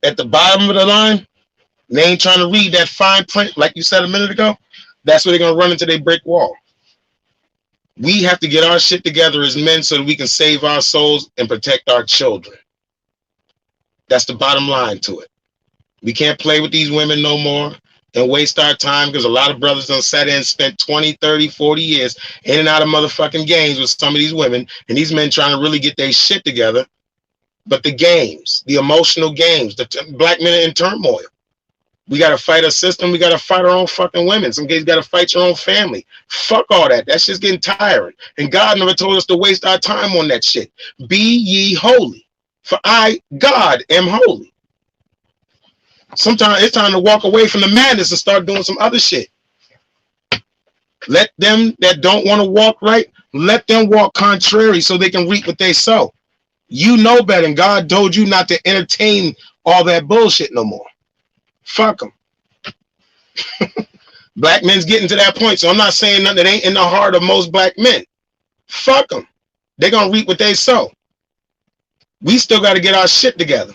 At the bottom of the line, they ain't trying to read that fine print, like you said a minute ago. That's where they're going to run into their brick wall. We have to get our shit together as men so that we can save our souls and protect our children. That's the bottom line to it. We can't play with these women no more and waste our time, because a lot of brothers done sat in and spent 20, 30, 40 years in and out of motherfucking games with some of these women, and these men trying to really get their shit together. But the games, the emotional games, the black men are in turmoil. We got to fight a system. We got to fight our own fucking women. Some guys got to fight your own family. Fuck all that. That's just getting tiring. And God never told us to waste our time on that shit. Be ye holy, for I, God, am holy. Sometimes it's time to walk away from the madness and start doing some other shit. Let them that don't want to walk right, let them walk contrary so they can reap what they sow. You know better, and God told you not to entertain all that bullshit no more. Fuck them. Black men's getting to that point, so I'm not saying nothing that ain't in the heart of most black men. Fuck them. They're going to reap what they sow. We still got to get our shit together.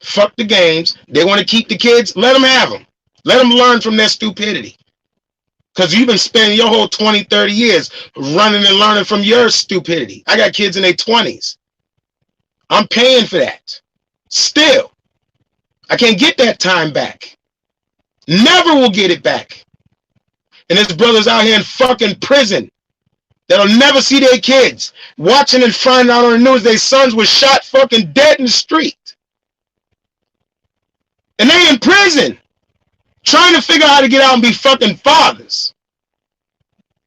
Fuck the games. They want to keep the kids, let them have them. Let them learn from their stupidity. Because you've been spending your whole 20, 30 years running and learning from your stupidity. I got kids in their 20s. I'm paying for that. Still, I can't get that time back. Never will get it back. And there's brothers out here in fucking prison that'll never see their kids. Watching and finding out on the news their sons were shot fucking dead in the street. And they in prison, trying to figure out how to get out and be fucking fathers.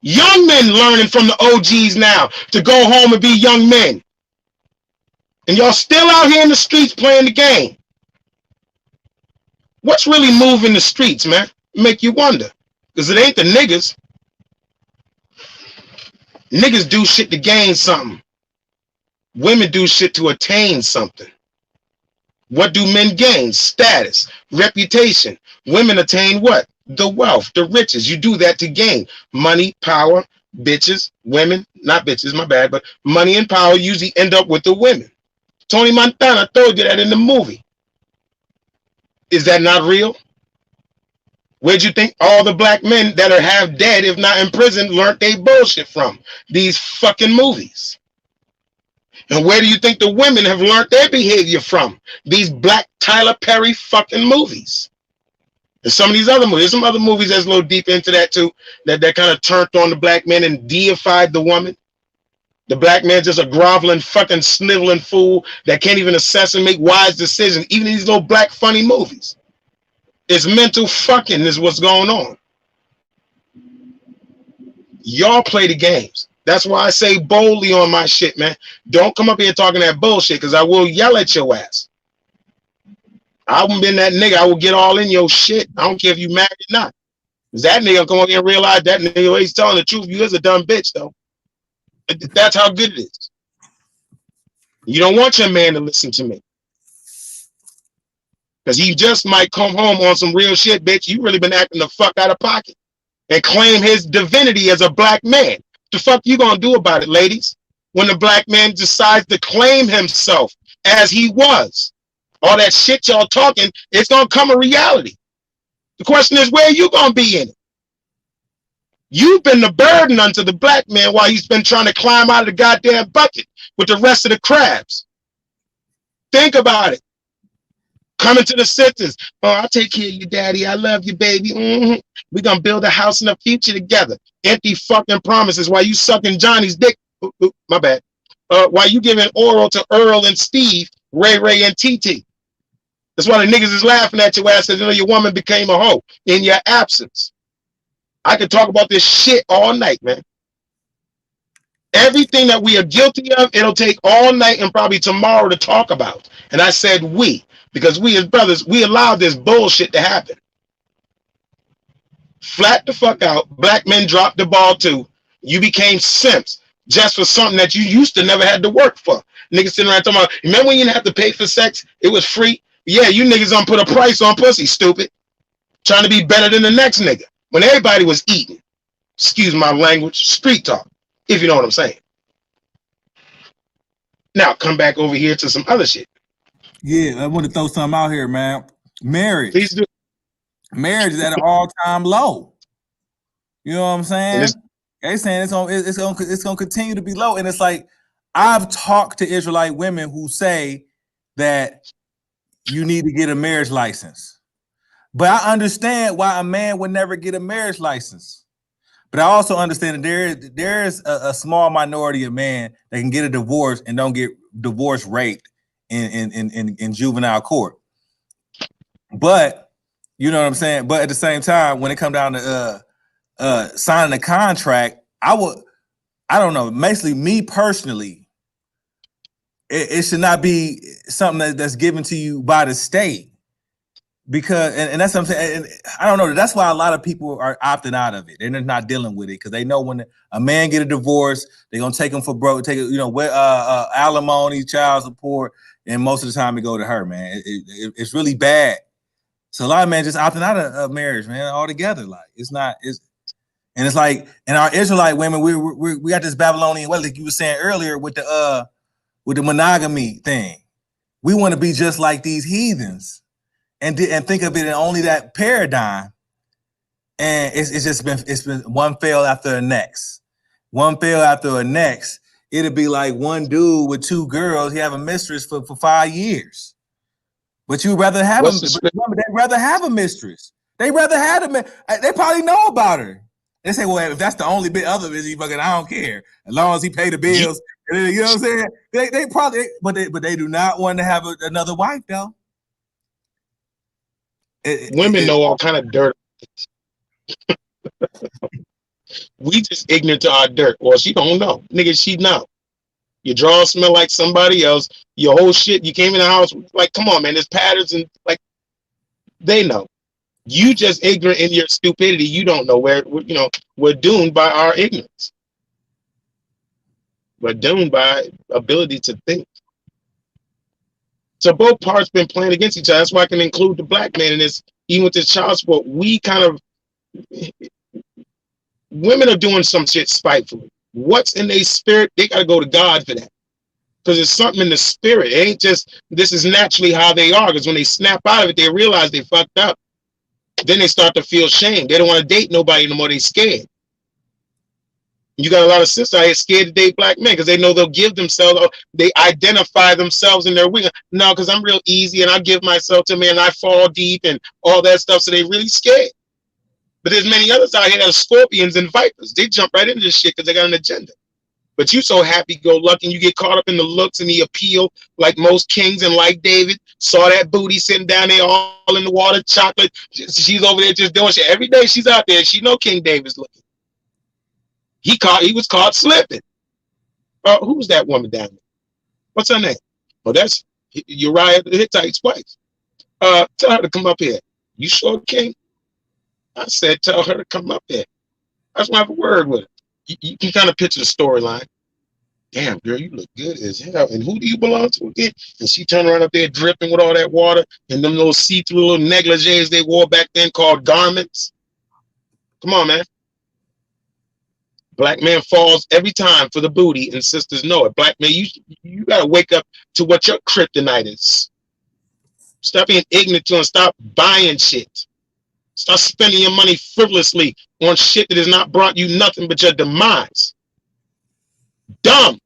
Young men learning from the OGs now to go home and be young men. And y'all still out here in the streets playing the game. What's really moving the streets, man? Make you wonder. Because it ain't the niggas. Niggas do shit to gain something. Women do shit to attain something. What do men gain? Status, reputation. Women attain what? the wealth, the riches. You do that to gain money, power, bitches, women, not bitches, my bad, but money and power usually end up with the women. Tony Montana told you that in the movie. Is that not real? Where'd you think all the black men that are half dead, if not in prison, learned they bullshit from? These fucking movies. And where do you think the women have learned their behavior from? These black Tyler Perry fucking movies. And some of these other movies, there's some other movies that's a little deep into that too, that kind of turned on the black man and deified the woman. The black man's just a groveling, fucking sniveling fool that can't even assess and make wise decisions, even in these little black funny movies. It's mental fucking is what's going on. Y'all play the games. That's why I say boldly on my shit, man. Don't come up here talking that bullshit, because I will yell at your ass. I haven't been that nigga. I will get all in your shit. I don't care if you mad or not. Because that nigga come up here and realize that nigga, he's telling the truth. You is a dumb bitch, though. That's how good it is. You don't want your man to listen to me. Because he just might come home on some real shit, bitch. You really been acting the fuck out of pocket and claim his divinity as a black man. The fuck you gonna do about it, ladies? When the black man decides to claim himself as he was. All that shit y'all talking, it's gonna come a reality. The question is, where you gonna be in it? You've been the burden unto the black man while he's been trying to climb out of the goddamn bucket with the rest of the crabs. Think about it. Coming to the sisters. Oh, I'll take care of you, daddy. I love you, baby. We're going to build a house in the future together. Empty fucking promises while you sucking Johnny's dick. My bad. While you giving oral to Earl and Steve, Ray and TT. That's why the niggas is laughing at your ass because you know your woman became a hoe in your absence. I could talk about this shit all night, man. Everything that we are guilty of, it'll take all night and probably tomorrow to talk about. And I said we. Because we as brothers, we allowed this bullshit to happen. Flat the fuck out. Black men dropped the ball too. You became simps just for something that you used to never had to work for. Niggas sitting around talking about, remember when you didn't have to pay for sex? It was free. Yeah, you niggas don't put a price on pussy, stupid. Trying to be better than the next nigga. When everybody was eating. Excuse my language. Street talk. If you know what I'm saying. Now, come back over here to some other shit. Yeah, I want to throw something out here, man. Marriage. Please do. Marriage is at an all-time low. You know what I'm saying? They saying it's gonna continue to be low. And it's like, I've talked to Israelite women who say that you need to get a marriage license. But I understand why a man would never get a marriage license. But I also understand that there is a small minority of men that can get a divorce and don't get divorce raped in juvenile court. But you know what I'm saying? But at the same time, when it comes down to signing a contract, I don't know, basically me personally, it should not be something that's given to you by the state. Because and that's what I'm saying. And I don't know. That's why a lot of people are opting out of it. They're not dealing with it because they know when a man get a divorce, they're gonna take him for broke, take it, alimony, child support, and most of the time it go to her, man. It's really bad. So a lot of men just opting out of marriage, man, altogether. Like it's like, and our Israelite women, we got this Babylonian way, like you were saying earlier with the monogamy thing. We want to be just like these heathens. And think of it in only that paradigm, and it's been one fail after the next, It'd be like one dude with two girls. He have a mistress for 5 years, but you rather have they'd rather have a mistress. They rather have they probably know about her. They say, well, if that's the only bit other is he fucking, I don't care as long as he pay the bills. You know what I'm saying? They probably, but they do not want to have another wife though. Women know all kind of dirt. We just ignorant to our dirt. Well, she don't know. Nigga, she know. Your drawers smell like somebody else. Your whole shit, you came in the house, like, come on, man, there's patterns and like, they know. You just ignorant in your stupidity. You don't know where, we're doomed by our ignorance. We're doomed by ability to think. So both parts been playing against each other. That's why I can include the black man in this, even with this child support. We kind of Women are doing some shit spitefully. What's in their spirit? They got to go to God for that. Because there's something in the spirit. It ain't just, this is naturally how they are. Because when they snap out of it, they realize they fucked up. Then they start to feel shame. They don't want to date nobody anymore. They scared. You got a lot of sisters out here scared to date black men because they know they'll give themselves, or they identify themselves in their weakness. No, because I'm real easy and I give myself to me and I fall deep and all that stuff. So they really scared. But there's many others out here that are scorpions and vipers. They jump right into this shit because they got an agenda. But you so happy-go-lucky, and you get caught up in the looks and the appeal, like most kings, and like David, saw that booty sitting down there all in the water, chocolate. She's over there just doing shit. Every day she's out there. She know King David's looking. He was caught slipping. Who's that woman down there? What's her name? Oh, that's Uriah the Hittite's wife. Tell her to come up here. You sure, King? I said, tell her to come up here. I just want to have a word with her. You can kind of picture the storyline. Damn, girl, you look good as hell. And who do you belong to again? And she turned around up there dripping with all that water and them little see-through little negligees they wore back then called garments. Come on, man. Black man falls every time for the booty, and sisters know it. Black man, you got to wake up to what your kryptonite is. Stop being ignorant to and stop buying shit. Stop spending your money frivolously on shit that has not brought you nothing but your demise. Dumb.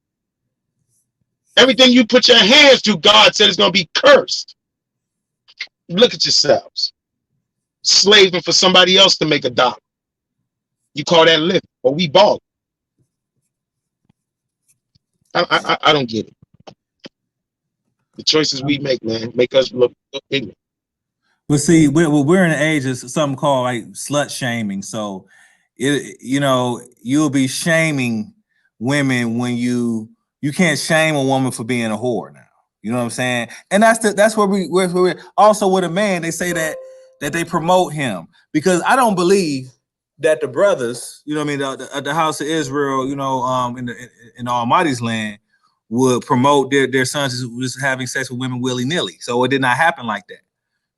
Everything you put your hands to, God said is going to be cursed. Look at yourselves. Slaving for somebody else to make a dollar. You call that living, or we ball. I don't get it. The choices we make, man, make us look ignorant. Well, see, we're in an age of something called like slut shaming. So, you'll be shaming women when you can't shame a woman for being a whore now. You know what I'm saying? And that's where we're also with a man. They say that they promote him, because I don't believe that the brothers, you know what I mean, the house of Israel, in Almighty's land, would promote their sons just having sex with women willy-nilly. So it did not happen like that.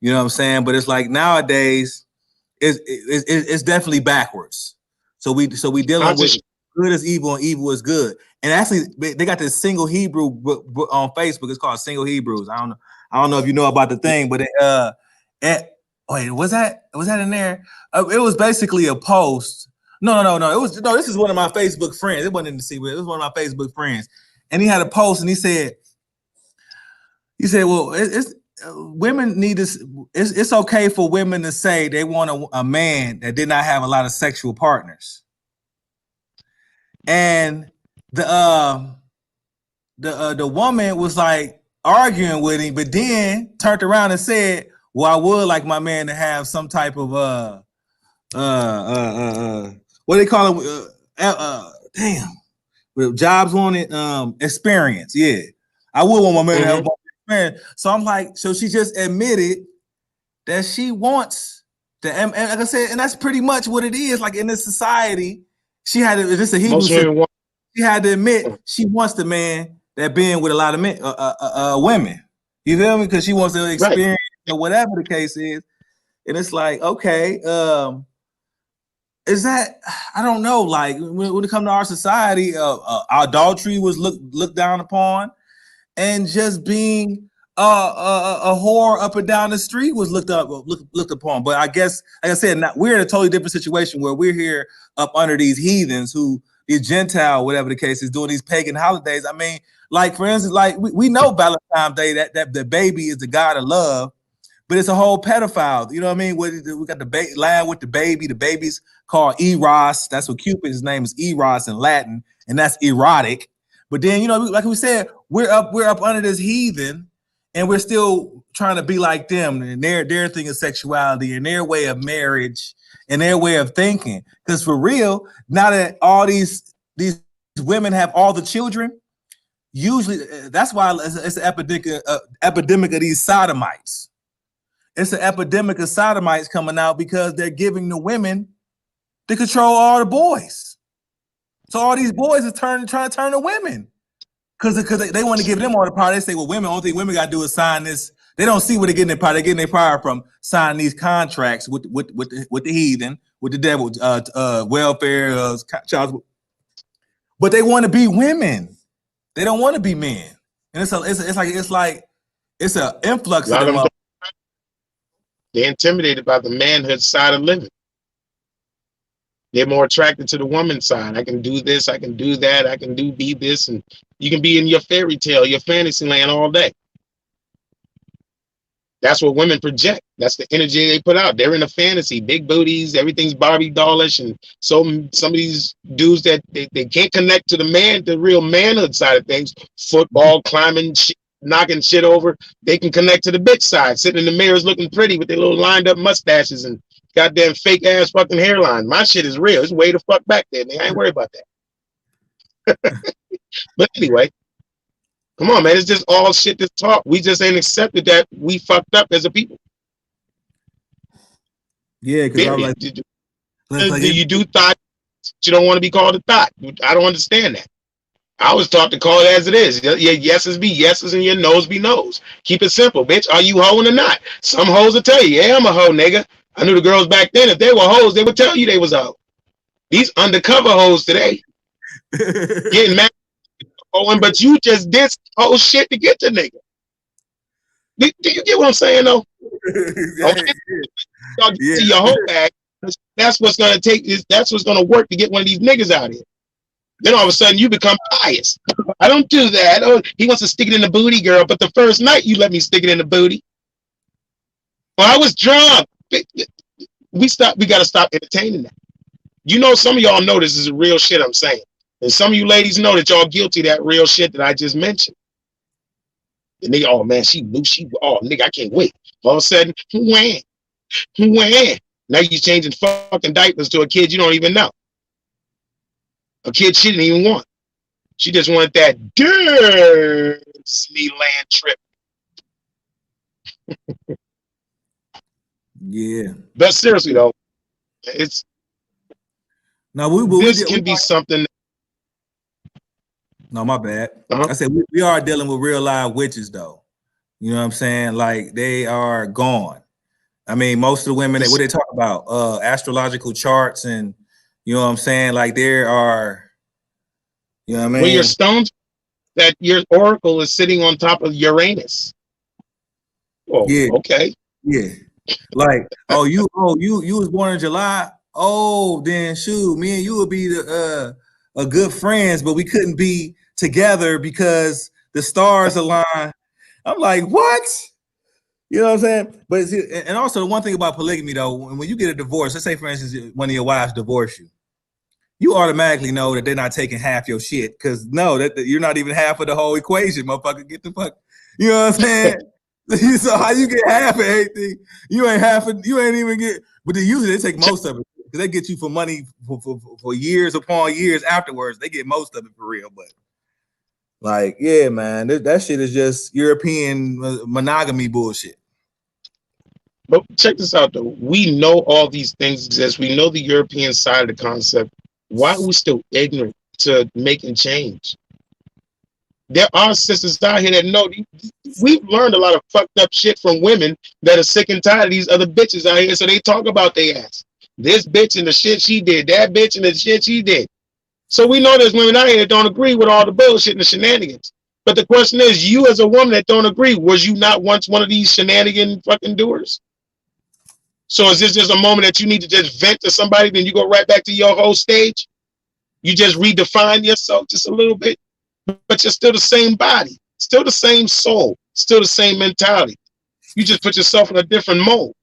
You know what I'm saying? But it's like nowadays, it's definitely backwards. So we dealing with good is evil and evil is good. And actually, they got this single Hebrew book on Facebook. It's called Single Hebrews. I don't know if you know about the thing, but wait, was that in there? It was basically a post. No. This is one of my Facebook friends. It wasn't in the secret. It was one of my Facebook friends, and he had a post, and he said, well, it's women need this. It's okay for women to say they want a man that did not have a lot of sexual partners. And the woman was like arguing with him, but then turned around and said, well, I would like my man to have some type of what they call it, jobs on it, experience. Yeah, I would want my man to have experience. So I'm like, so she just admitted that she wants the, and like I said, and that's pretty much what it is. Like in this society, she had to, this a Hebrew. She had to admit she wants the man that been with a lot of men, women. You feel me? Because she wants to experience or whatever the case is. And it's like, okay, is that, I don't know, like when it comes to our society, adultery was looked down upon, and just being a whore up and down the street was looked upon. But I guess, like I said, we're in a totally different situation where we're here up under these heathens who, these Gentile, whatever the case is, doing these pagan holidays. I mean, like for instance, like we know Valentine's Day, that the baby is the god of love, but it's a whole pedophile. You know what I mean? We got the lamb with the baby. The baby's called Eros. That's what Cupid's name is, Eros in Latin, and that's erotic. But then, like we said, we're up under this heathen, and we're still trying to be like them and their thing of sexuality and their way of marriage and their way of thinking. Because for real, now that all these women have all the children, usually that's why it's an epidemic of these sodomites. It's an epidemic of sodomites coming out because they're giving the women to control all the boys. So all these boys are trying to turn to women because they want to give them all the power. They say, well, only thing women got to do is sign this They don't see where they're getting their power. They're getting their power from signing these contracts with the heathen, with the devil, welfare, child. But they want to be women. They don't want to be men. And it's an influx A of lot of them. them, they're intimidated by the manhood side of living. They're more attracted to the woman side. I can do this, I can do that, I can be this, and you can be in your fairy tale, your fantasy land all day. That's what women project. That's the energy they put out. They're in a fantasy, big booties, everything's Barbie dollish, and so some of these dudes that they can't connect to the real manhood side of things, football, climbing, knocking shit over. They can connect to the bitch side, sitting in the mirrors looking pretty with their little lined up mustaches and goddamn fake ass fucking hairline. My shit is real. It's way the fuck back there, man. I ain't worried about that. But anyway, come on, man. It's just all shit to talk. We just ain't accepted that we fucked up as a people. Yeah, because I'm like, you do thought you don't want to be called a thought. I don't understand that. I was taught to call it as it is. Your yeses be yeses and your no's be no's. Keep it simple, bitch. Are you hoeing or not? Some hoes will tell you, yeah, I'm a hoe, nigga. I knew the girls back then, if they were hoes, they would tell you they was a hoe. These undercover hoes today getting mad, but you just did whole shit to get the nigga. Do you get what I'm saying, though? Okay. Y'all get to your whole bag. That's what's gonna take. That's what's gonna work to get one of these niggas out here. Then all of a sudden you become biased. I don't do that. Oh, he wants to stick it in the booty, girl. But the first night you let me stick it in the booty. Well, I was drunk. We gotta stop entertaining that. You know, some of y'all know this is real shit I'm saying. And some of you ladies know that y'all guilty of that real shit that I just mentioned. And they, oh man, oh nigga, I can't wait. All of a sudden, wham. Now you're changing fucking diapers to a kid you don't even know. A kid she didn't even want. She just wanted that Disneyland trip. Yeah. But seriously though, it's this can be something. No, my bad. I said we are dealing with real live witches though. You know what I'm saying? Like they are gone. I mean, most of the women, what they talk about, astrological charts, and you know what I'm saying? Like there are, you know what I mean? Well, your stones, that your oracle is sitting on top of Uranus. Oh, yeah. Okay. Yeah. Like, you was born in July. Oh, then shoot, me and you would be a good friends, but we couldn't be together because the stars align. I'm like, what? You know what I'm saying? But and also the one thing about polygamy though, when you get a divorce, let's say for instance, one of your wives divorce you, you automatically know that they're not taking half your shit because that you're not even half of the whole equation, motherfucker. Get the fuck. You know what I'm saying? So how you get half of everything? You ain't even get. But usually they take most of it because they get you for money for years upon years afterwards. They get most of it for real, but. Like, yeah, man, that shit is just European monogamy bullshit. But check this out, though. We know all these things exist. We know the European side of the concept. Why are we still ignorant to making change? There are sisters out here that know. We've learned a lot of fucked up shit from women that are sick and tired of these other bitches out here, so they talk about their ass. This bitch and the shit she did, that bitch and the shit she did. So we know there's women out here that don't agree with all the bullshit and the shenanigans. But the question is, you as a woman that don't agree, was you not once one of these shenanigan fucking doers? So is this just a moment that you need to just vent to somebody, then you go right back to your whole stage? You just redefine yourself just a little bit, but you're still the same body, still the same soul, still the same mentality. You just put yourself in a different mold.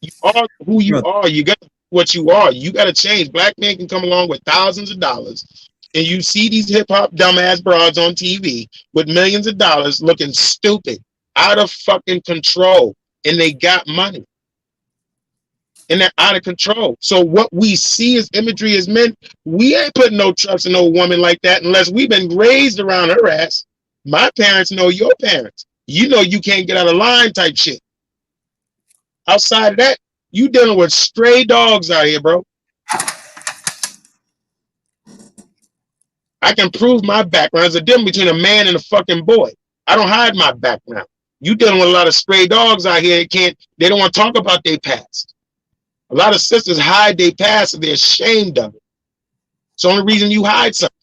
You are who you are. You got what you are. You got to change. Black men can come along with thousands of dollars, and you see these hip hop dumbass broads on TV with millions of dollars looking stupid, out of fucking control, and they got money. And they're out of control. So what we see as imagery as men, we ain't putting no trust in no woman like that unless we've been raised around her ass. My parents know your parents. You know you can't get out of line type shit. Outside of that, you dealing with stray dogs out here, bro. I can prove my background. There's a difference between a man and a fucking boy. I don't hide my background. You dealing with a lot of stray dogs out here. They don't want to talk about their past. A lot of sisters hide their past and they're ashamed of it. It's the only reason you hide something.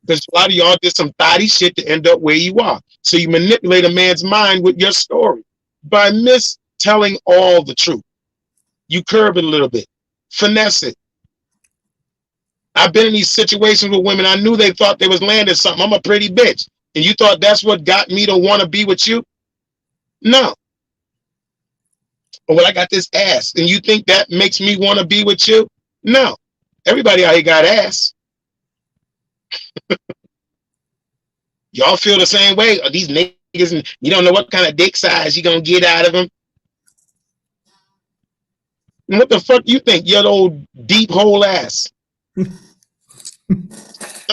Because a lot of y'all did some thotty shit to end up where you are. So you manipulate a man's mind with your story by telling all the truth. You curb it a little bit, finesse it. I've been in these situations with women. I knew they thought they was landing something. I'm a pretty bitch. And you thought that's what got me to want to be with you? No. Or well, I got this ass. And you think that makes me want to be with you? No. Everybody out here got ass. Y'all feel the same way. These niggas, and you don't know what kind of dick size you gonna get out of them. And what the fuck you think? Your old deep hole ass. I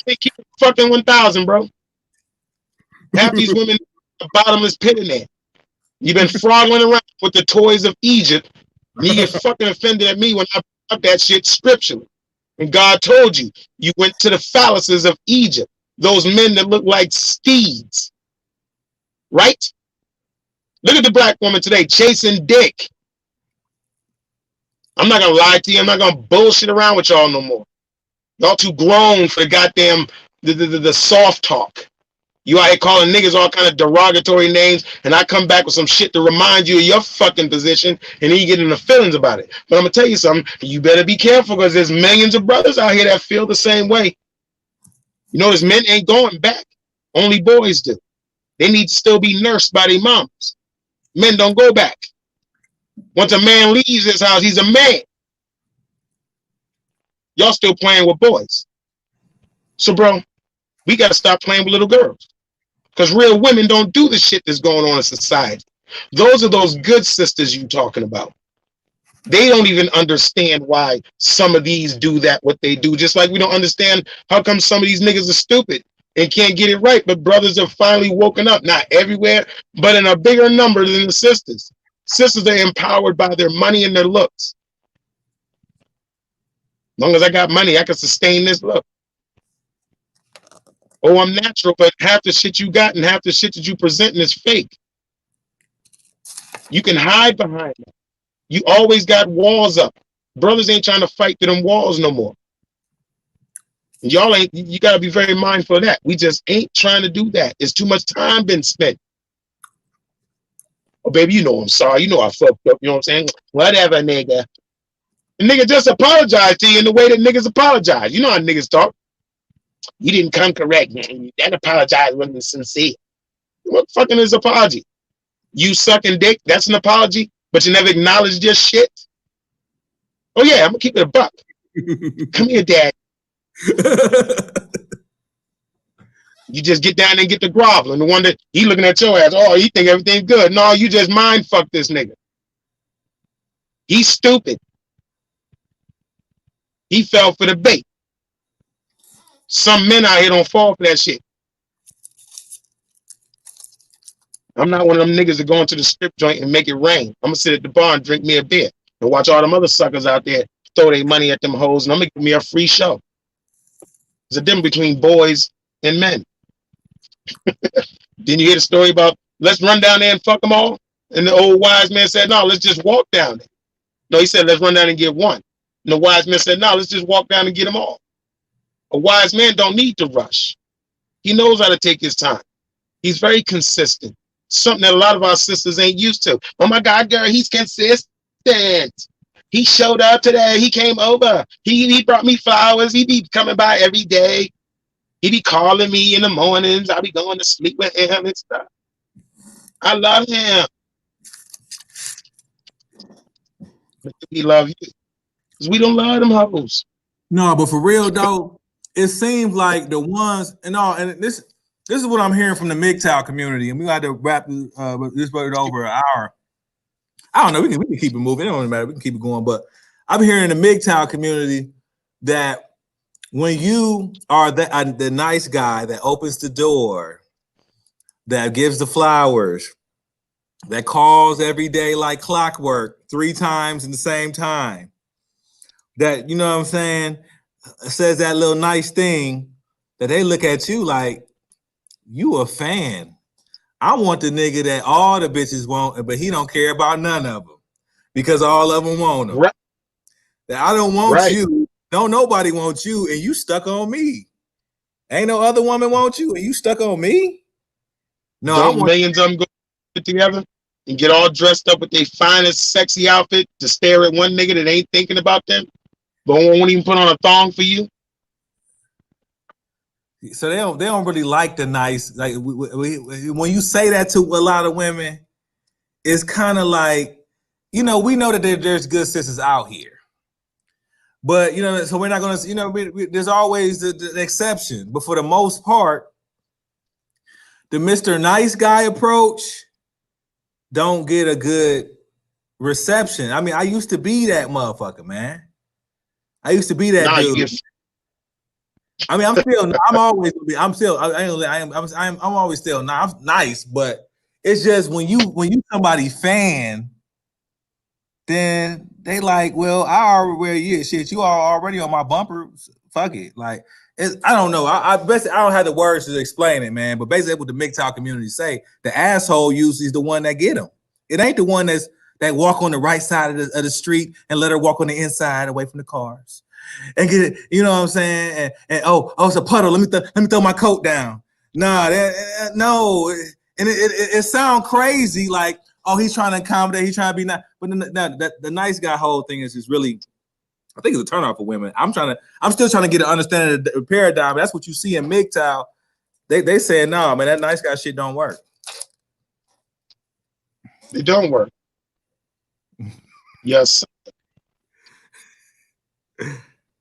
think keep fucking 1,000, bro. Half these women, the bottomless pit in there. You've been frogging around with the toys of Egypt, and you get fucking offended at me when I put that shit scripturally. And God told you, you went to the phalluses of Egypt, those men that look like steeds, right? Look at the black woman today chasing dick. I'm not gonna lie to you. I'm not gonna bullshit around with y'all no more. Y'all too grown for the goddamn the soft talk. You out here calling niggas all kind of derogatory names, and I come back with some shit to remind you of your fucking position, and then you get in the feelings about it. But I'm gonna tell you something. You better be careful, because there's millions of brothers out here that feel the same way. You notice men ain't going back. Only boys do. They need to still be nursed by their moms. Men don't go back. Once a man leaves his house, he's a man. Y'all still playing with boys. So, bro, we got to stop playing with little girls. Because real women don't do the shit that's going on in society. Those are those good sisters you talking about. They don't even understand why some of these do that, what they do. Just like we don't understand how come some of these niggas are stupid and can't get it right. But brothers have finally woken up. Not everywhere, but in a bigger number than the sisters. Sisters are empowered by their money and their looks. As long as I got money, I can sustain this look. Oh, I'm natural, but half the shit you got and half the shit that you presenting is fake. You can hide behind that. You always got walls up. Brothers ain't trying to fight to them walls no more. Y'all ain't, you got to be very mindful of that. We just ain't trying to do that. It's too much time been spent. Oh, baby, you know I'm sorry. You know I fucked up. You know what I'm saying? Whatever, nigga. The nigga just apologized to you in the way that niggas apologize. You know how niggas talk. You didn't come correct, man. That apologize wasn't sincere. What fucking is apology? You sucking dick, that's an apology, but you never acknowledged your shit? Oh yeah, I'm gonna keep it a buck. Come here, dad. You just get down and get the grovel, and the one that he looking at your ass, oh, he think everything's good. No, you just mind fuck this nigga. He's stupid. He fell for the bait. Some men out here don't fall for that shit. I'm not one of them niggas that go into the strip joint and make it rain. I'm gonna sit at the bar and drink me a beer and watch all them other suckers out there throw their money at them hoes, and I'm gonna give me a free show. There's a difference between boys and men. Didn't you hear the story about let's run down there and fuck them all? And the old wise man said, no, let's just walk down there. No, he said, let's run down and get one. And the wise man said, no, let's just walk down and get them all. A wise man don't need to rush. He knows how to take his time. He's very consistent. Something that a lot of our sisters ain't used to. Oh my God, girl, he's consistent. He showed up today. He came over. He brought me flowers. He be coming by every day. He be calling me in the mornings. I be going to sleep with him and stuff. I love him. But we love you. Because we don't love them hoes. No, but for real though, it seems like the ones and all, and this is what I'm hearing from the MGTOW community, and we got to wrap this over an hour. I don't know. We can keep it moving. It don't matter. We can keep it going. But I'm hearing in the MGTOW community that when you are the nice guy that opens the door, that gives the flowers, that calls every day like clockwork 3 times in the same time, that, you know what I'm saying, says that little nice thing that they look at you like you a fan. I want the nigga that all the bitches want, but he don't care about none of them because all of them want him. Right. That I don't want you. Don't nobody want you, and you stuck on me. Ain't no other woman want you, and you stuck on me. No, Don't millions of them go together and get all dressed up with their finest, sexy outfit to stare at one nigga that ain't thinking about them, but won't even put on a thong for you? So they don't really like the nice. Like when you say that to a lot of women, it's kind of like, we know that there's good sisters out here, but so we're not gonna, there's always the exception. But for the most part, the Mr. Nice Guy approach don't get a good reception. I mean, I used to be that motherfucker, man. I used to be that dude. I mean, I'm always still nice, but it's just when you somebody fan, then they like, well, I already wear you shit. You are already on my bumper. Fuck it. Like, I don't know. I don't have the words to explain it, man. But basically, what the MGTOW community say, the asshole usually is the one that get them. It ain't the one that walk on the right side of the street and let her walk on the inside away from the cars. And get it, you know what I'm saying? And oh, it's a puddle. Let me throw my coat down. Nah, no. And it sounds crazy, like, oh, he's trying to accommodate, he's trying to be nice. But the nice guy whole thing is just really, I think it's a turnoff for women. I'm still trying to get an understanding of the paradigm. That's what you see in MGTOW. They saying, no, man, that nice guy shit don't work. It don't work. Yes.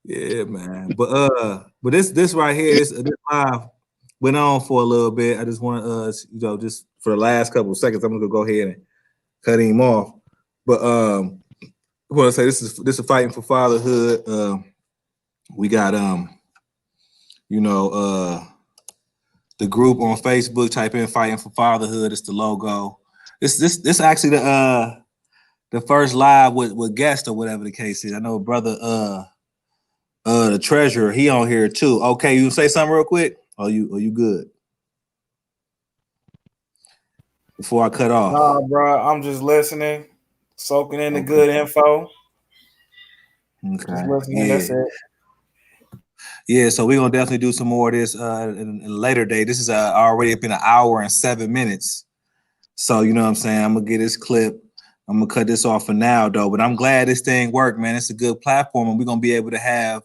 Yeah, man. But this right here, this live went on for a little bit. I just want to just for the last couple of seconds, I'm gonna go ahead and cut him off. But I want to say this is Fighting for Fatherhood. We got the group on Facebook. Type in Fighting for Fatherhood. It's the logo. This actually the first live with guest or whatever the case is. I know brother the treasurer, he on here too. Okay, you say something real quick? Are you good? Before I cut off. Nah, bro, I'm just listening, soaking in the good info. Okay. Just listening, that's it. Yeah, so we're gonna definitely do some more of this in a later day. This is already been an hour and 7 minutes. So you know what I'm saying? I'm gonna get this clip. I'm gonna cut this off for now though, but I'm glad this thing worked, man. It's a good platform, and we're gonna be able to have,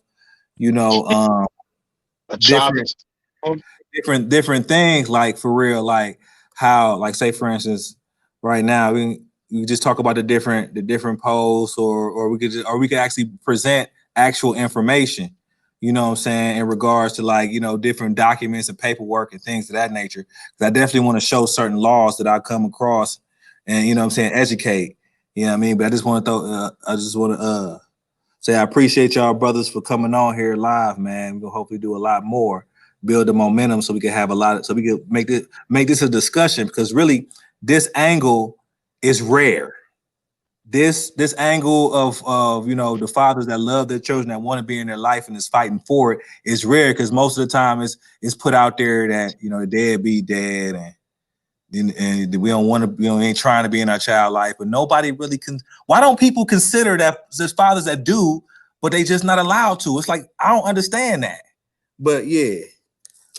different things, like for real, like how, like say for instance, right now we just talk about the different posts, or we could actually present actual information, you know what I'm saying, in regards to like, different documents and paperwork and things of that nature. Because I definitely want to show certain laws that I come across and, what I'm saying, educate, you know what I mean? But I just want to say I appreciate y'all brothers for coming on here live, man. We're gonna hopefully do a lot more, build the momentum so we can have so we can make this a discussion, because really this angle is rare. This angle of the fathers that love their children, that want to be in their life and is fighting for it, is rare, because most of the time it's put out there that the dead be dead, and we don't want to, ain't trying to be in our child life. But nobody really can. Why don't people consider that there's fathers that do, but they just not allowed to? It's like, I don't understand that. But yeah,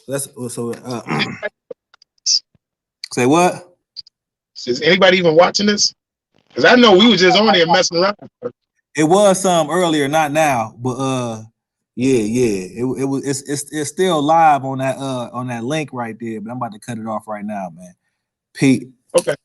that's so. Say what? Is anybody even watching this? Because I know we were just on there messing around. It was some earlier, not now, but it's still live on that link right there. But I'm about to cut it off right now, man. Pete. Okay.